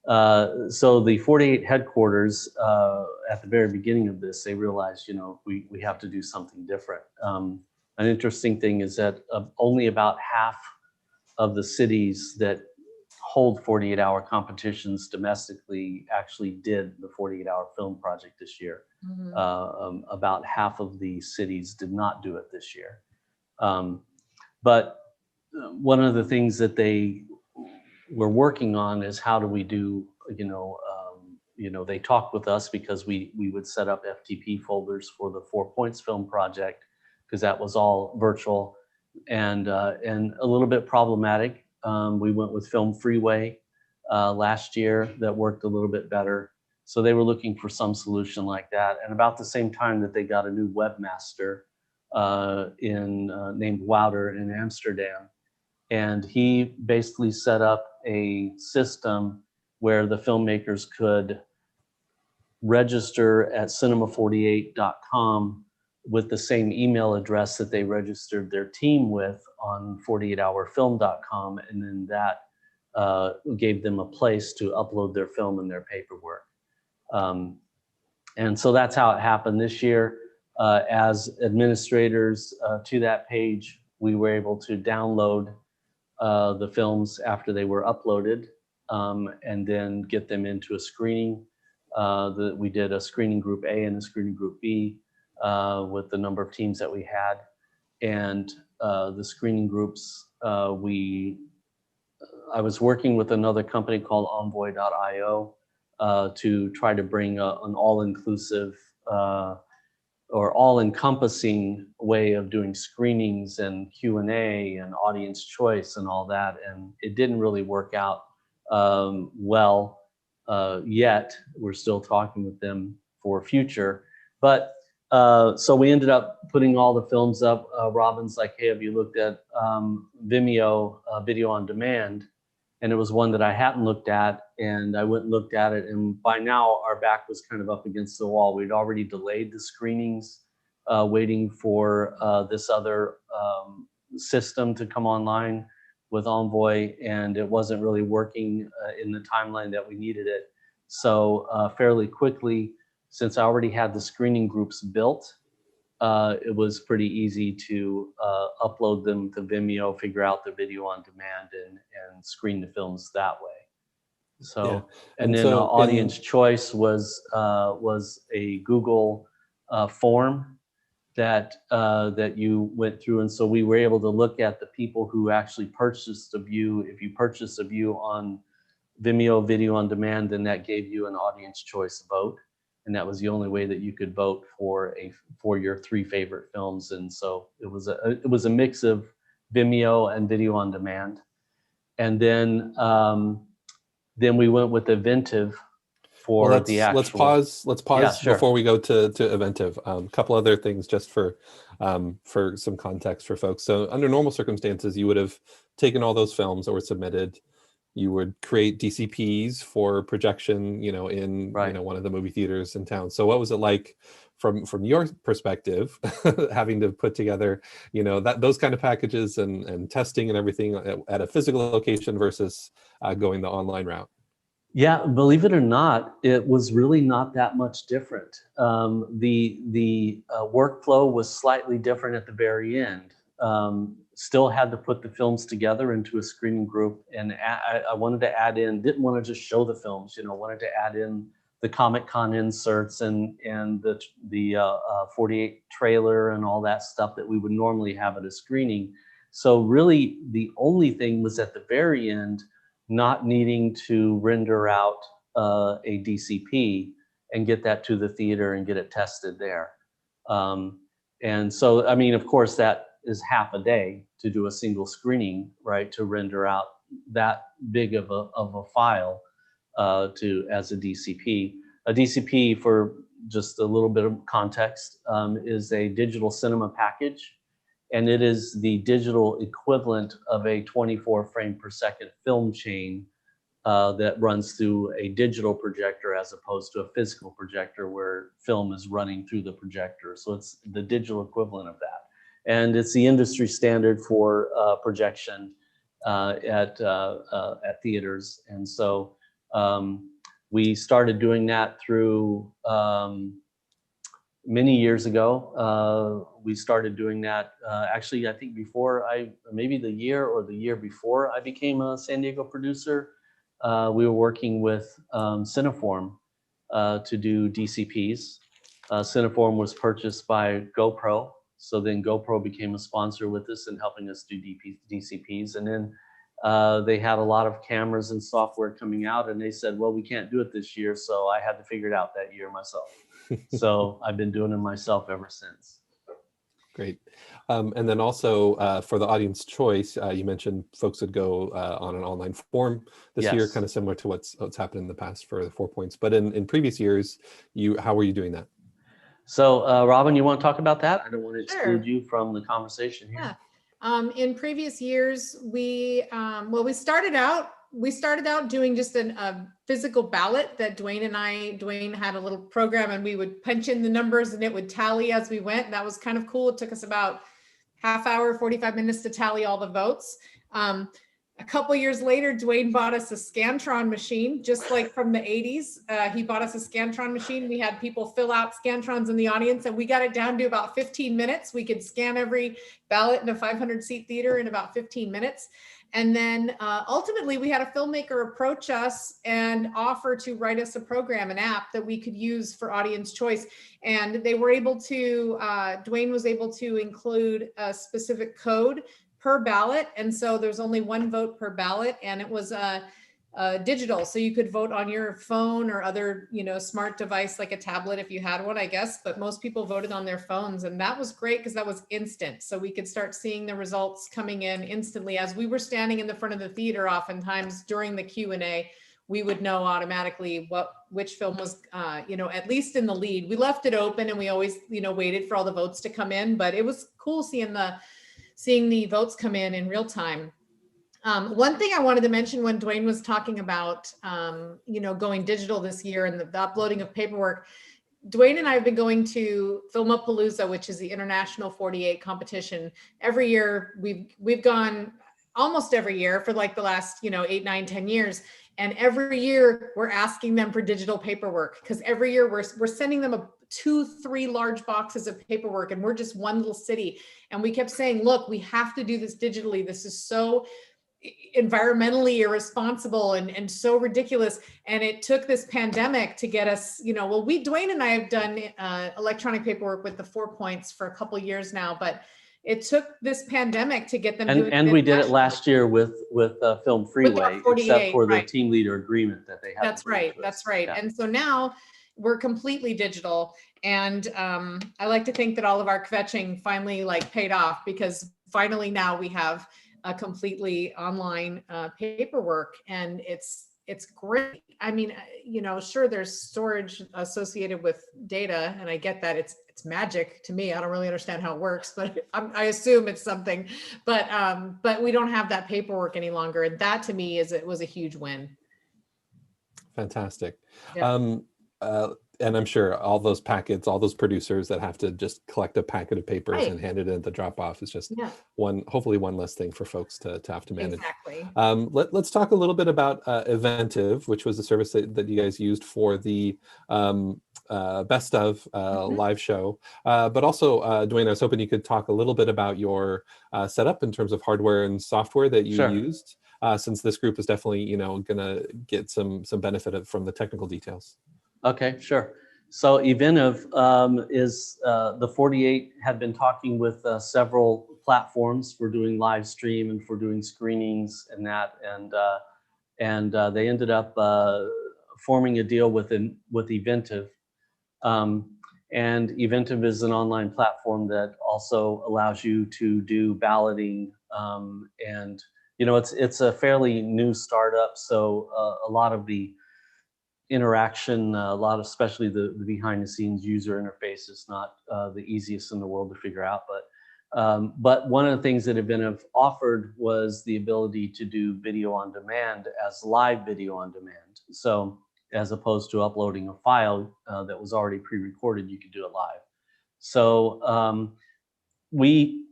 S7: the 48 headquarters, at the very beginning of this, they realized, we have to do something different. An interesting thing is that only about half of the cities that hold 48-hour competitions domestically actually did the 48-hour film project this year. Mm-hmm. About half of the cities did not do it this year. But one of the things that they were working on is how do we do, they talked with us because we would set up FTP folders for the 4 Points film project, because that was all virtual and a little bit problematic. We went with Film Freeway last year that worked a little bit better. So they were looking for some solution like that. And about the same time that they got a new webmaster named Wouter in Amsterdam. And he basically set up a system where the filmmakers could register at cinema48.com with the same email address that they registered their team with on 48hourfilm.com, and then that gave them a place to upload their film and their paperwork. And so that's how it happened this year. As administrators to that page, we were able to download the films after they were uploaded, and then get them into a screening. We did a screening group A and a screening group B with the number of teams that we had. And the screening groups, I was working with another company called Envoy.io to try to bring an all-inclusive or all-encompassing way of doing screenings and Q&A and audience choice and all that. And it didn't really work out well yet. We're still talking with them for future. But so we ended up putting all the films up. Robin's like, hey, have you looked at Vimeo video on demand? And it was one that I hadn't looked at, and I went and looked at it. And by now our back was kind of up against the wall. We'd already delayed the screenings, waiting for this other system to come online with Envoy, and it wasn't really working in the timeline that we needed it. So fairly quickly, since I already had the screening groups built, it was pretty easy to upload them to Vimeo, figure out the video on demand, and screen the films that way. So, yeah. And then so audience choice was a Google form that you went through, and so we were able to look at the people who actually purchased a view. If you purchased a view on Vimeo Video on Demand, then that gave you an audience choice vote, and that was the only way that you could vote for your 3 favorite films. And so it was a mix of Vimeo and Video on Demand, and then we went with Eventive for the actual.
S6: Let's pause
S7: Yeah, sure.
S6: before we go to Eventive. A couple other things just for some context for folks. So under normal circumstances, you would have taken all those films that were submitted. You would create DCPs for projection, in one of the movie theaters in town. So what was it like from your perspective, having to put together, those kind of packages and testing and everything at a physical location versus going the online route?
S7: Yeah, believe it or not, it was really not that much different. The workflow was slightly different at the very end. Still had to put the films together into a screening group, and I wanted to add in, didn't want to just show the films, wanted to add in the Comic-Con inserts and the 48 trailer and all that stuff that we would normally have at a screening. So really the only thing was at the very end, not needing to render out a DCP and get that to the theater and get it tested there. And so, I mean, of course, that is half a day to do a single screening, right? To render out that big of a file as a DCP. A DCP, for just a little bit of context, is a digital cinema package. And it is the digital equivalent of a 24 frame per second film chain that runs through a digital projector as opposed to a physical projector where film is running through the projector. So it's the digital equivalent of that. And it's the industry standard for projection at theaters. And so we started doing that through many years ago. We started doing that actually, I think maybe the year before I became a San Diego producer. We were working with Cineform to do DCPs. Cineform was purchased by GoPro. So then GoPro became a sponsor with us and helping us do DCPs. And then they had a lot of cameras and software coming out, and they said, well, we can't do it this year. So I had to figure it out that year myself. So I've been doing it myself ever since.
S6: Great. And then also for the audience choice, you mentioned folks would go on an online form this year, kind of similar to what's happened in the past for the 4 points. But in previous years, how were you doing that?
S7: So Robin, you want to talk about that? I don't want to exclude you from the conversation here.
S8: Yeah. In previous years, we started out doing just a physical ballot that Dwayne had a little program, and we would punch in the numbers and it would tally as we went. And that was kind of cool. It took us about half hour, 45 minutes to tally all the votes. A couple years later, Dwayne bought us a Scantron machine, just like from the 80s. He bought us a Scantron machine. We had people fill out Scantrons in the audience, and we got it down to about 15 minutes. We could scan every ballot in a 500-seat theater in about 15 minutes. And then ultimately, we had a filmmaker approach us and offer to write us a program, an app that we could use for audience choice. And they were able to, Dwayne was able to include a specific code per ballot. And so there's only one vote per ballot, and it was digital. So you could vote on your phone or other, smart device like a tablet if you had one, I guess, but most people voted on their phones. And that was great because that was instant. So we could start seeing the results coming in instantly. As we were standing in the front of the theater, oftentimes during the Q&A, we would know automatically which film was, at least in the lead. We left it open and we always, waited for all the votes to come in, but it was cool seeing the votes come in real time. One thing I wanted to mention when Dwayne was talking about, going digital this year and the uploading of paperwork, Dwayne and I have been going to Filmapalooza, which is the international 48 competition. Every year we've gone almost every year for like the last, 8, 9, 10 years. And every year we're asking them for digital paperwork because every year we're sending them 2, 3 large boxes of paperwork, and we're just one little city. And we kept saying, look, we have to do this digitally. This is so environmentally irresponsible and so ridiculous. And it took this pandemic to get us, well, Dwayne and I have done electronic paperwork with the 4 points for a couple years now, but it took this pandemic to get them doing
S7: And we did it
S8: nationally.
S7: last year with Film Freeway,
S8: 48,
S7: except for the
S8: right.
S7: team leader agreement that they had.
S8: That's right. That's right. Yeah. And so now we're completely digital. And I like to think that all of our kvetching finally paid off, because finally now we have a completely online paperwork, and it's great. I mean, sure, there's storage associated with data, and I get that it's magic to me. I don't really understand how it works, but I assume it's something. But we don't have that paperwork any longer, and that to me was a huge win.
S6: Fantastic.
S8: Yeah.
S6: And I'm sure all those packets, all those producers that have to just collect a packet of papers
S8: Right.
S6: and hand it in at the drop off is just
S8: Yeah.
S6: hopefully one less thing for folks to have to manage.
S8: Exactly.
S6: Let's talk a little bit about Eventive, which was the service that you guys used for the Best of live show. But also, Dwayne, I was hoping you could talk a little bit about your setup in terms of hardware and software that you
S7: Sure.
S6: used, since this group is definitely, going to get some benefit from the technical details.
S7: Okay, sure. So Eventive is the 48 had been talking with several platforms for doing live stream and for doing screenings and that, and they ended up forming a deal with Eventive. And Eventive is an online platform that also allows you to do balloting, and it's a fairly new startup, so a lot of the interaction, especially the behind the scenes user interface is not the easiest in the world to figure out. But one of the things that Eventive offered was the ability to do video on demand as live video on demand. So as opposed to uploading a file that was already pre-recorded, you could do it live. So we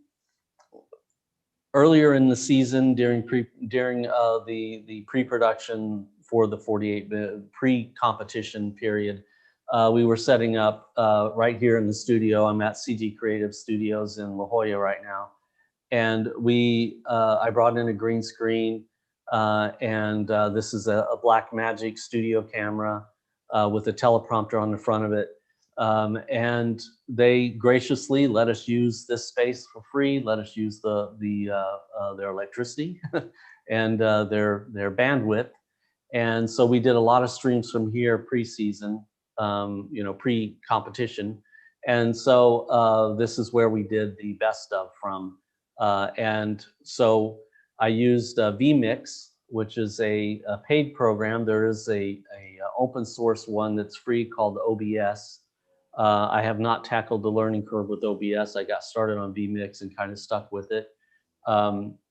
S7: earlier in the season during the pre-production for the 48 pre-competition period, we were setting up right here in the studio. I'm at CG Creative Studios in La Jolla right now, and I brought in a green screen, and this is a Blackmagic studio camera with a teleprompter on the front of it. And they graciously let us use this space for free, let us use their electricity and their bandwidth. And so we did a lot of streams from here pre-season, pre-competition. And so this is where we did the best of from. And so I used vMix, which is a paid program. There is a open source one that's free called OBS. I have not tackled the learning curve with OBS. I got started on vMix and kind of stuck with it.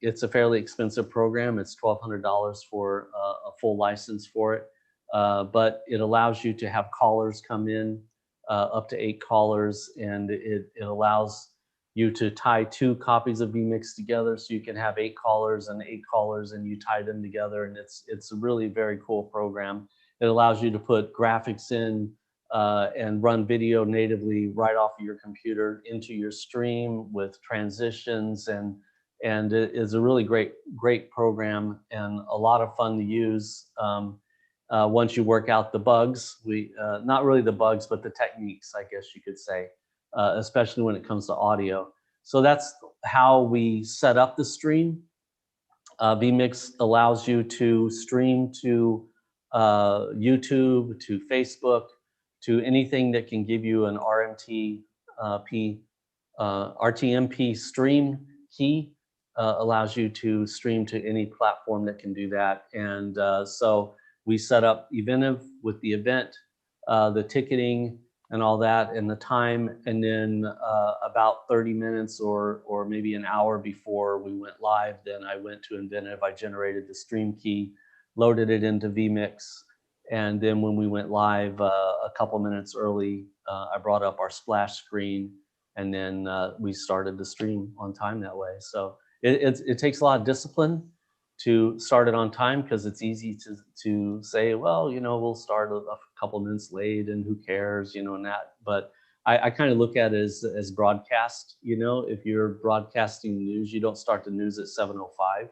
S7: It's a fairly expensive program. It's $1,200 for a full license for it, but it allows you to have callers come in, up to 8 callers, and it allows you to tie 2 copies of vMix together, so you can have 8 callers and 8 callers, and you tie them together, and it's a really very cool program. It allows you to put graphics in and run video natively right off of your computer into your stream with transitions, and it is a really great program and a lot of fun to use. Once you work out the bugs, not really the bugs, but the techniques, I guess you could say, especially when it comes to audio. So that's how we set up the stream. vMix allows you to stream to YouTube, to Facebook, to anything that can give you an RTMP stream key. Allows you to stream to any platform that can do that. And so we set up Eventive with the event, the ticketing and all that, and the time. And then about 30 minutes or maybe an hour before we went live, then I went to Inventive. I generated the stream key, loaded it into vMix. And then when we went live a couple minutes early, I brought up our splash screen, and then we started the stream on time that way. So it takes a lot of discipline to start it on time, because it's easy to say, well, we'll start a couple minutes late and who cares, and that. But I kind of look at it as broadcast. If you're broadcasting news, you don't start the news at 7:05.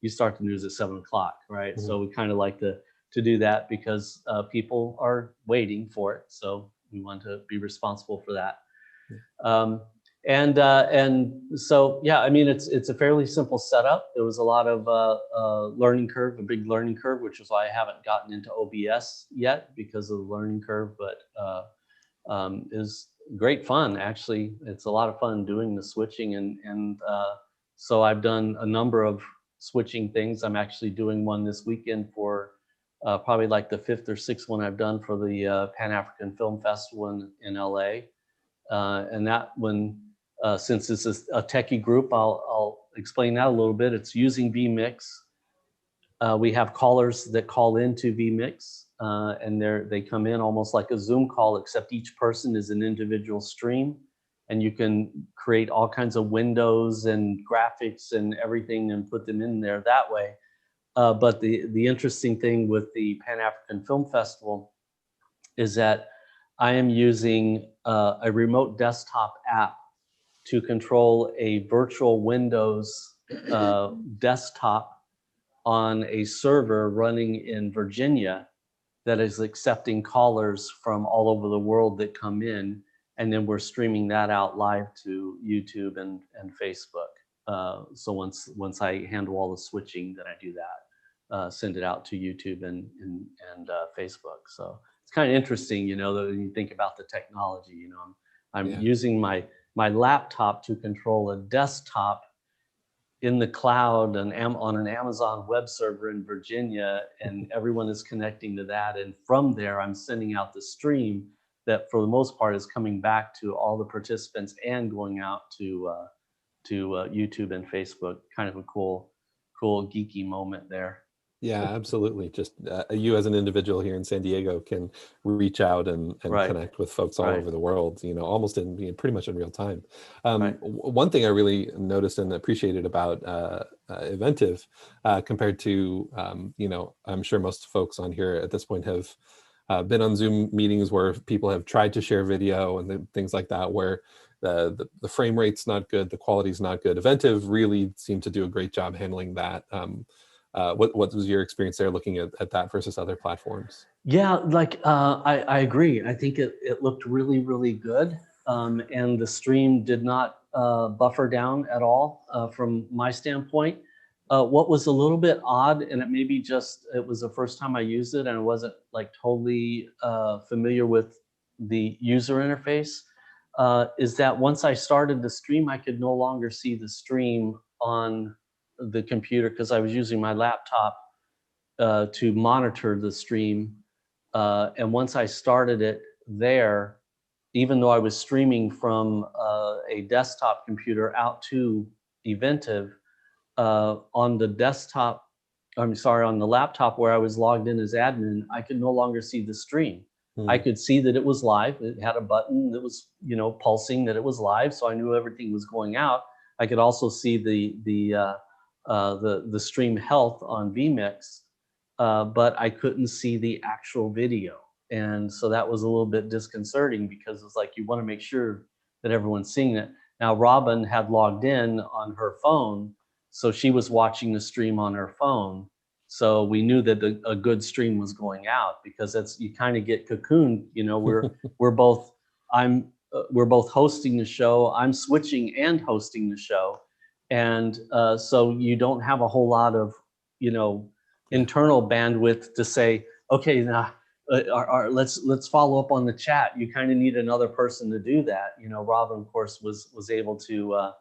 S7: you start the news at 7 o'clock, right? So we kind of like to do that because people are waiting for it. So we want to be responsible for that. And so, yeah, I mean, it's a fairly simple setup. There was a lot of learning curve, a big learning curve, which is why I haven't gotten into OBS yet because of the learning curve, but is great fun. Actually, it's a lot of fun doing the switching. And so I've done a number of switching things. I'm actually doing one this weekend for probably like the 5th or 6th one I've done for the Pan-African Film Festival in LA. And that one, since this is a techie group, I'll explain that a little bit. It's using vMix. We have callers that call into vMix, and they come in almost like a Zoom call, except each person is an individual stream, and you can create all kinds of windows and graphics and everything and put them in there that way. But the interesting thing with the Pan-African Film Festival is that I am using a remote desktop app to control a virtual Windows desktop on a server running in Virginia that is accepting callers from all over the world that come in. And then we're streaming that out live to YouTube and Facebook. So once I handle all the switching, then I do that, send it out to YouTube and Facebook. So it's kind of interesting, you know, that when you think about the technology, you know, I'm using my laptop to control a desktop in the cloud and on an Amazon web server in Virginia, and everyone is connecting to that. And from there, I'm sending out the stream that for the most part is coming back to all the participants and going out to YouTube and Facebook. Kind of a cool geeky moment there.
S6: Yeah, absolutely. Just you as an individual here in San Diego can reach out and connect with folks all over the world, you know, almost in pretty much in real time. One thing I really noticed and appreciated about Eventive compared to, you know, I'm sure most folks on here at this point have been on Zoom meetings where people have tried to share video and things like that, where the frame rate's not good, the quality's not good. Eventive really seemed to do a great job handling that. What was your experience there looking at that versus other platforms?
S7: Yeah, like I agree. I think it looked really, really good. And the stream did not buffer down at all from my standpoint. What was a little bit odd, and it maybe just, it was the first time I used it and I wasn't like totally familiar with the user interface, is that once I started the stream, I could no longer see the stream on the computer because I was using my laptop to monitor the stream. And once I started it there, even though I was streaming from a desktop computer out to Eventive, on the desktop, on the laptop where I was logged in as admin, I could no longer see the stream. I could see that it was live. It had a button that was, you know, pulsing that it was live, so I knew everything was going out. I could also see the stream health on vMix, but I couldn't see the actual video. And so that was a little bit disconcerting because it's like you want to make sure that everyone's seeing it. Now, Robin had logged in on her phone, so she was watching the stream on her phone. So we knew that a good stream was going out because that's, you kind of get cocooned, you know, we're both hosting the show. I'm switching and hosting the show. And so you don't have a whole lot of, you know, internal bandwidth to say, okay, now let's follow up on the chat. You kind of need another person to do that. You know, Robin, of course, was able to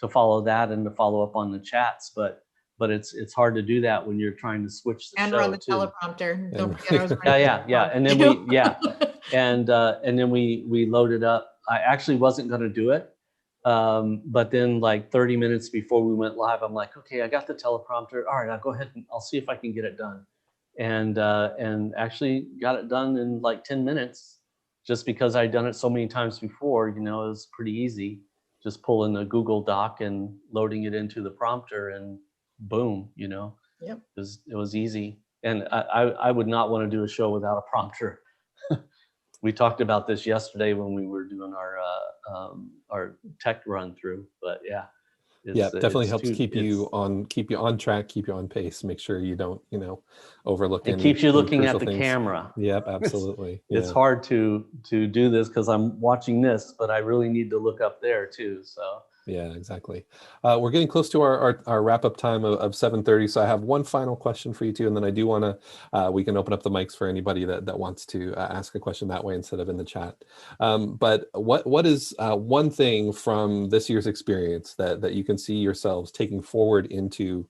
S7: follow that and to follow up on the chats, but it's hard to do that when you're trying to switch the
S8: and
S7: show
S8: run the
S7: too.
S8: teleprompter. Don't forget I was running
S7: yeah. And then we loaded up. I actually wasn't going to do it. But then like 30 minutes before we went live, I'm like, okay, I got the teleprompter. All right, I'll go ahead and I'll see if I can get it done. And actually got it done in like 10 minutes, just because I'd done it so many times before, you know, it was pretty easy. Just pulling a Google Doc and loading it into the prompter and boom, you know,
S8: Yep.
S7: It was easy. And I would not want to do a show without a prompter. We talked about this yesterday when we were doing our tech run through, but yeah.
S6: Yeah, definitely
S7: it's
S6: helps
S7: too,
S6: keep you on track, keep you on pace, make sure you don't, overlook
S7: it
S6: any
S7: keeps you
S6: any
S7: looking at
S6: crucial
S7: the
S6: things.
S7: camera.
S6: Yep, absolutely.
S7: It's
S6: Yeah.
S7: hard to do this because I'm watching this, but I really need to look up there too. So
S6: Yeah, exactly. We're getting close to our wrap-up time of 7:30, so I have one final question for you two, and then I do want to, we can open up the mics for anybody that wants to ask a question that way instead of in the chat. But what is one thing from this year's experience that you can see yourselves taking forward into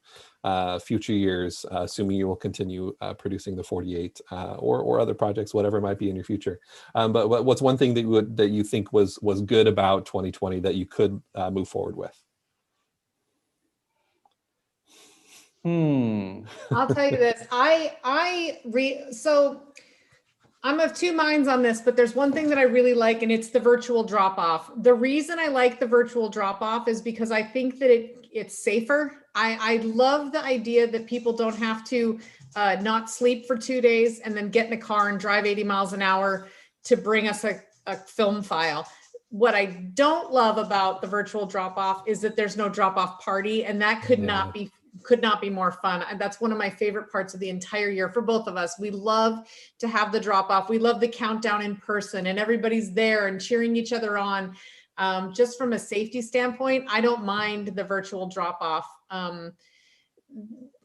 S6: future years, assuming you will continue producing the 48 or other projects, whatever it might be in your future. But what's one thing that you think was good about 2020 that you could move forward with?
S8: I'll tell you this. So I'm of two minds on this, but there's one thing that I really like, and it's the virtual drop off. The reason I like the virtual drop off is because I think that it's safer. I love the idea that people don't have to not sleep for 2 days and then get in a car and drive 80 miles an hour to bring us a film file. What I don't love about the virtual drop off is that there's no drop off party, and that could not be more fun. And that's one of my favorite parts of the entire year for both of us. We love to have the drop off. We love the countdown in person and everybody's there and cheering each other on. Just from a safety standpoint, I don't mind the virtual drop off.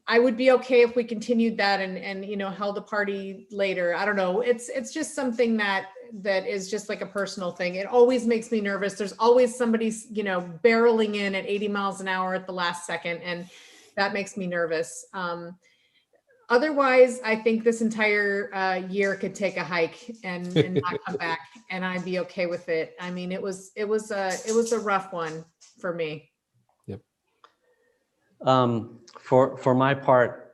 S8: I would be okay if we continued that and held a party later. I don't know. It's just something that is just like a personal thing. It always makes me nervous. There's always somebody, barreling in at 80 miles an hour at the last second. And that makes me nervous. Otherwise, I think this entire year could take a hike and not come back, and I'd be okay with it. I mean, it was a rough one for me.
S6: Yep.
S7: For my part,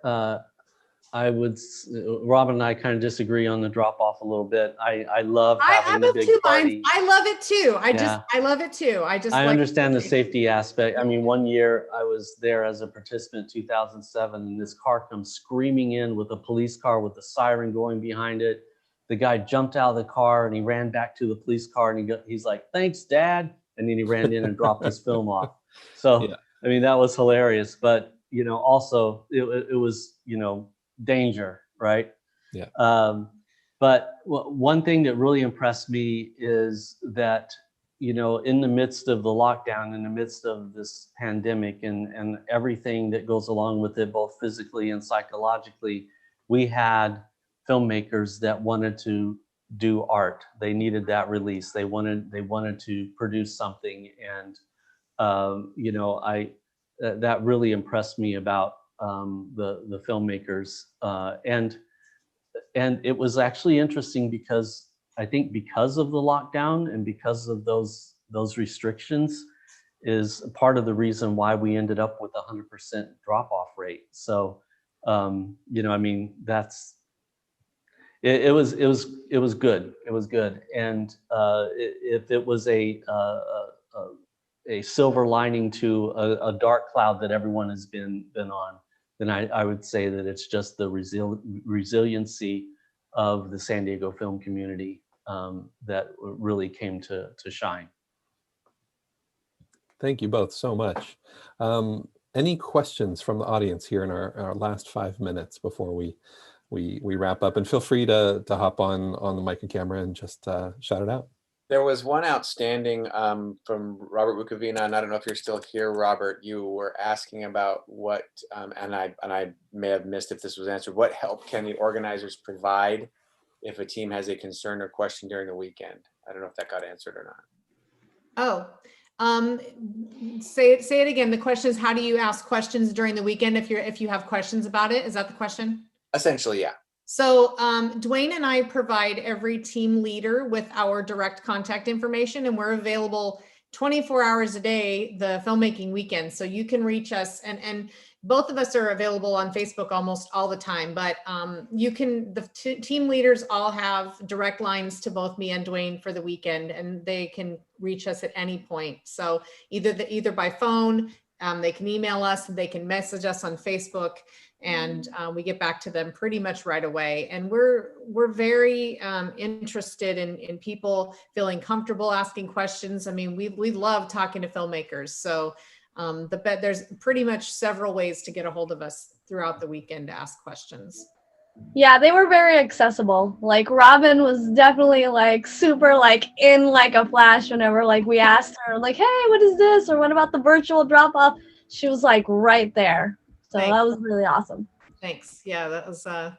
S7: Robin and I kind of disagree on the drop off a little bit. I love having the big party.
S8: I love it too. I love it too. I
S7: understand the safety aspect. I mean, one year I was there as a participant, 2007, and this car comes screaming in with a police car with a siren going behind it. The guy jumped out of the car and he ran back to the police car and he's like, "Thanks, Dad," and then he ran in and dropped his film off. So yeah. I mean, that was hilarious. But also it was danger, right?
S6: Yeah.
S7: But one thing that really impressed me is that, in the midst of the lockdown, in the midst of this pandemic and everything that goes along with it, both physically and psychologically, we had filmmakers that wanted to do art. They needed that release. They wanted to produce something. And, that really impressed me about the filmmakers, and it was actually interesting because I think because of the lockdown and because of those restrictions is part of the reason why we ended up with 100% drop-off rate. So I mean, that's it was good. It was good. And if it was a silver lining to a dark cloud that everyone has been on, then I would say that it's just the resiliency of the San Diego film community that really came to shine.
S6: Thank you both so much. Any questions from the audience here in our last 5 minutes before we wrap up? And feel free to hop on the mic and camera and just shout it out.
S12: There was one outstanding from Robert Bukovina, and I don't know if you're still here, Robert. You were asking about what, and I may have missed if this was answered. What help can the organizers provide if a team has a concern or question during the weekend? I don't know if that got answered or not.
S8: Say it again. The question is, how do you ask questions during the weekend if you have questions about it? Is that the question?
S12: Essentially, yeah.
S8: So Dwayne and I provide every team leader with our direct contact information, and we're available 24 hours a day, the filmmaking weekend. So you can reach us, and both of us are available on Facebook almost all the time, but the team leaders all have direct lines to both me and Dwayne for the weekend, and they can reach us at any point. So either by phone, they can email us, they can message us on Facebook, and we get back to them pretty much right away. And we're very interested in people feeling comfortable asking questions. I mean, we love talking to filmmakers. So there's pretty much several ways to get a hold of us throughout the weekend to ask questions.
S10: Yeah, they were very accessible. Like Robin was definitely like super like in like a flash whenever like we asked her like, hey, what is this? Or what about the virtual drop off? She was like right there. So
S8: Thanks.
S10: that was really awesome.
S8: Thanks. Yeah, that was I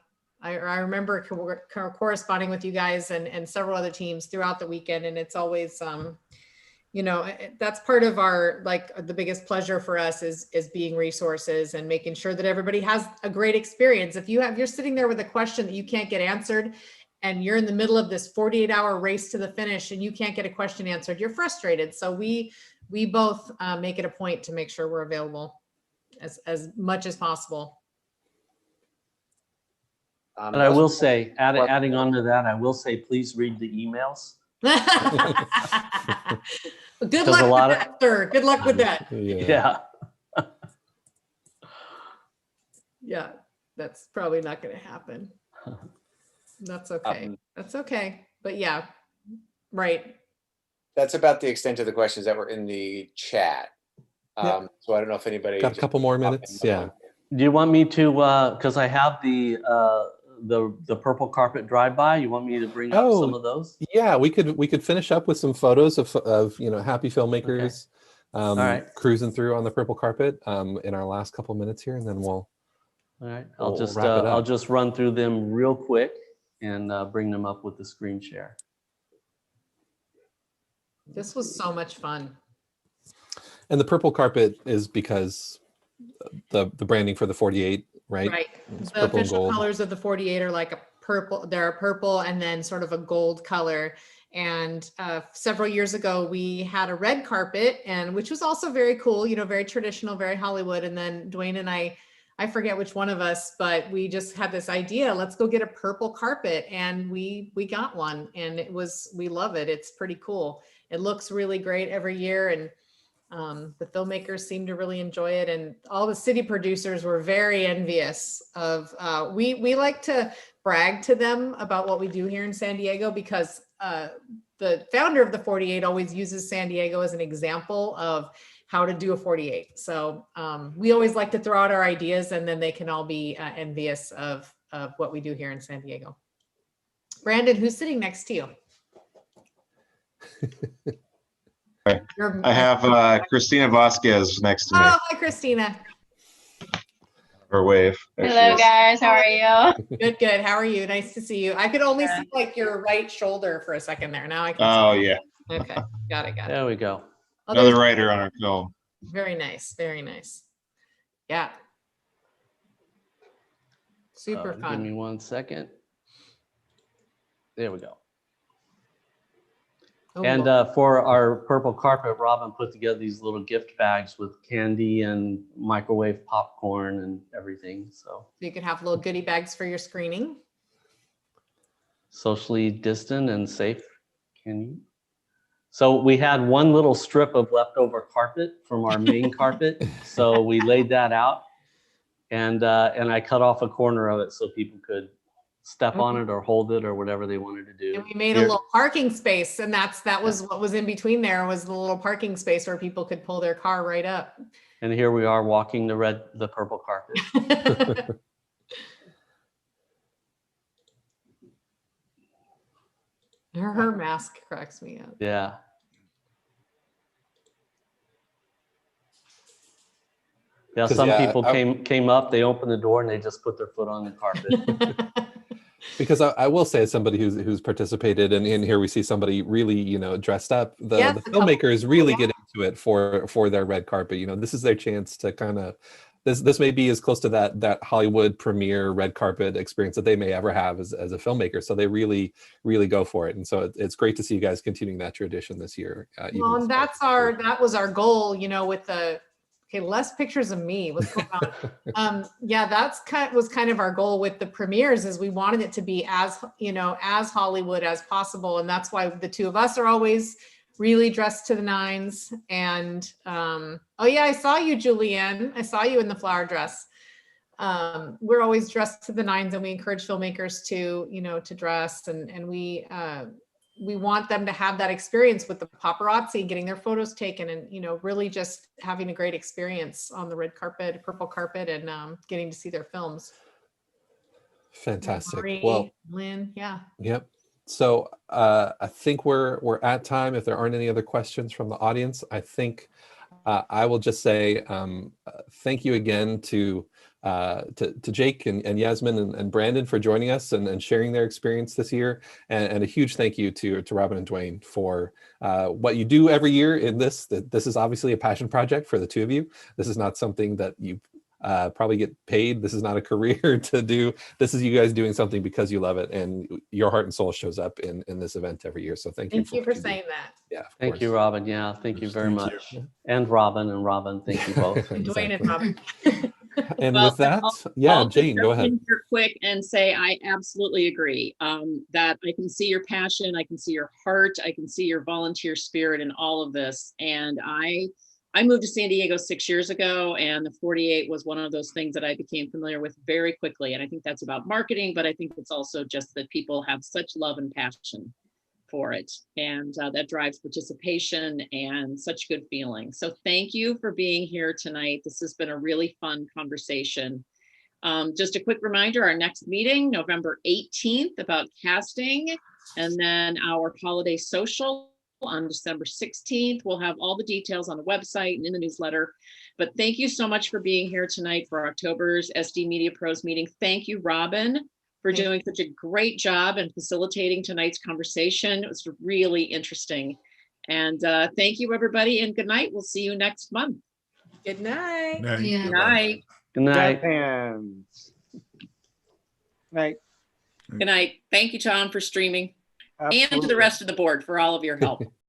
S8: remember corresponding with you guys and several other teams throughout the weekend, and it's always you know, that's part of our, like, the biggest pleasure for us is being resources and making sure that everybody has a great experience. If you're sitting there with a question that you can't get answered and you're in the middle of this 48-hour race to the finish and you can't get a question answered, you're frustrated. So we both make it a point to make sure we're available as much as possible.
S7: But I will say, adding on to that, I will say, please read the emails.
S8: Good luck with that, sir. Good luck with that.
S7: Yeah.
S8: Yeah, that's probably not going to happen. That's okay. That's okay. But yeah, right.
S12: That's about the extent of the questions that were in the chat. So I don't know if anybody
S6: Got a couple more minutes. Yeah.
S7: Do you want me to, because I have the purple carpet drive-by, you want me to bring up some of those?
S6: Yeah, we could finish up with some photos of you know, happy filmmakers cruising through on the purple carpet in our last couple minutes here, and then we'll
S7: I'll just
S6: wrap it up.
S7: I'll just run through them real quick and bring them up with the screen share.
S8: This was so much fun.
S6: And the purple carpet is because the branding for the 48, right?
S8: Right.
S6: It's
S8: The
S6: purple and
S8: official
S6: gold.
S8: colors of the 48 are like a purple. They're a purple and then sort of a gold color. And several years ago, we had a red carpet, and which was also very cool, you know, very traditional, very Hollywood. And then Dwayne and I forget which one of us, but we just had this idea, let's go get a purple carpet. And we got one, and we love it. It's pretty cool. It looks really great every year. And the filmmakers seem to really enjoy it, and all the city producers were very envious of. We like to brag to them about what we do here in San Diego, because the founder of the 48 always uses San Diego as an example of how to do a 48. So we always like to throw out our ideas, and then they can all be envious of what we do here in San Diego. Brandon, who's sitting next to you?
S13: I have Christina Vasquez next to me.
S8: Oh, hi, Christina.
S13: Her wave. There she
S14: Hello
S13: is.
S14: guys, how are you?
S8: Good, good. How are you? Nice to see you. I could only see like your right shoulder for a second there. Now I can
S13: Oh,
S8: see.
S13: yeah.
S8: Okay, got it.
S7: There we go.
S8: Oh,
S13: Another
S8: there's-
S13: writer on our film.
S8: Very nice, very nice. Yeah. Super
S7: Give
S8: fun.
S7: me 1 second. There we go.
S8: Oh,
S7: And
S8: Lord.
S7: for our purple carpet, Robin put together these little gift bags with candy and microwave popcorn and everything. So
S8: You can have little goodie bags for your screening.
S7: socially distant and safe. So we had one little strip of leftover carpet from our main carpet. So we laid that out, and I cut off a corner of it so people could step on it or hold it or whatever they wanted to do.
S8: And we made a little parking space, and that was what was in between there, was the little parking space where people could pull their car right up.
S7: And here we are walking the purple carpet.
S8: Her mask cracks me up.
S7: Yeah. Yeah,
S6: 'Cause,
S7: some
S6: yeah,
S7: people came up, they opened the door and they just put their foot on the carpet.
S6: Because I will say, as somebody who's participated, and in here we see somebody really, you know, dressed up. The filmmakers really get into it for their red carpet. You know, this is their chance to kind of this may be as close to that Hollywood premiere red carpet experience that they may ever have as a filmmaker. So they really go for it, and so it's great to see you guys continuing that tradition this year.
S8: Well, and that was our goal, you know, with the less pictures of me. What's going on? Yeah, was kind of our goal with the premieres, is we wanted it to be as, you know, as Hollywood as possible. And that's why the two of us are always really dressed to the nines. And oh yeah, I saw you, Julianne. I saw you in the flower dress. We're always dressed to the nines, and we encourage filmmakers to, you know, to dress, and we we want them to have that experience with the paparazzi, getting their photos taken, and really just having a great experience on the red carpet, purple carpet, and getting to see their films.
S6: Fantastic.
S8: Marie,
S6: Well,
S8: Lynn, yeah.
S6: yep. So I think we're at time. If there aren't any other questions from the audience, I think I will just say thank you again to Jake and Yasmin and Brandon for joining us and sharing their experience this year, and a huge thank you to Robin and Dwayne for what you do every year in this. This is obviously a passion project for the two of you. This is not something that you probably get paid. This is not a career to do. This is you guys doing something because you love it, and your heart and soul shows up in this event every year. So thank you
S8: for saying that.
S6: Yeah,
S7: Thank you, Robin. Yeah, thank you very
S3: Thank
S7: much.
S3: you.
S7: And Robin, thank you both.
S8: Dwayne and Robin.
S6: And
S1: Well,
S6: with that,
S1: I'll
S6: Jane,
S1: just
S6: go
S1: jump
S6: ahead.
S1: in here quick and say I absolutely agree that I can see your passion, I can see your heart, I can see your volunteer spirit in all of this. And I moved to San Diego 6 years ago, and the 48 was one of those things that I became familiar with very quickly. And I think that's about marketing, but I think it's also just that people have such love and passion for it, and that drives participation and such good feeling. So thank you for being here tonight. This has been a really fun conversation. Just a quick reminder, our next meeting, November 18th, about casting, and then our holiday social on December 16th. We'll have all the details on the website and in the newsletter. But thank you so much for being here tonight for October's SD Media Pros meeting. Thank you, Robin, for doing such a great job and facilitating tonight's conversation. It was really interesting. And thank you, everybody, and good night. We'll see you next month.
S8: Good night.
S3: Night.
S1: Good night.
S7: Good night.
S4: Night.
S1: Good night. Thank you, Tom, for streaming, and to the
S4: Absolutely.
S1: rest of the board for all of your help.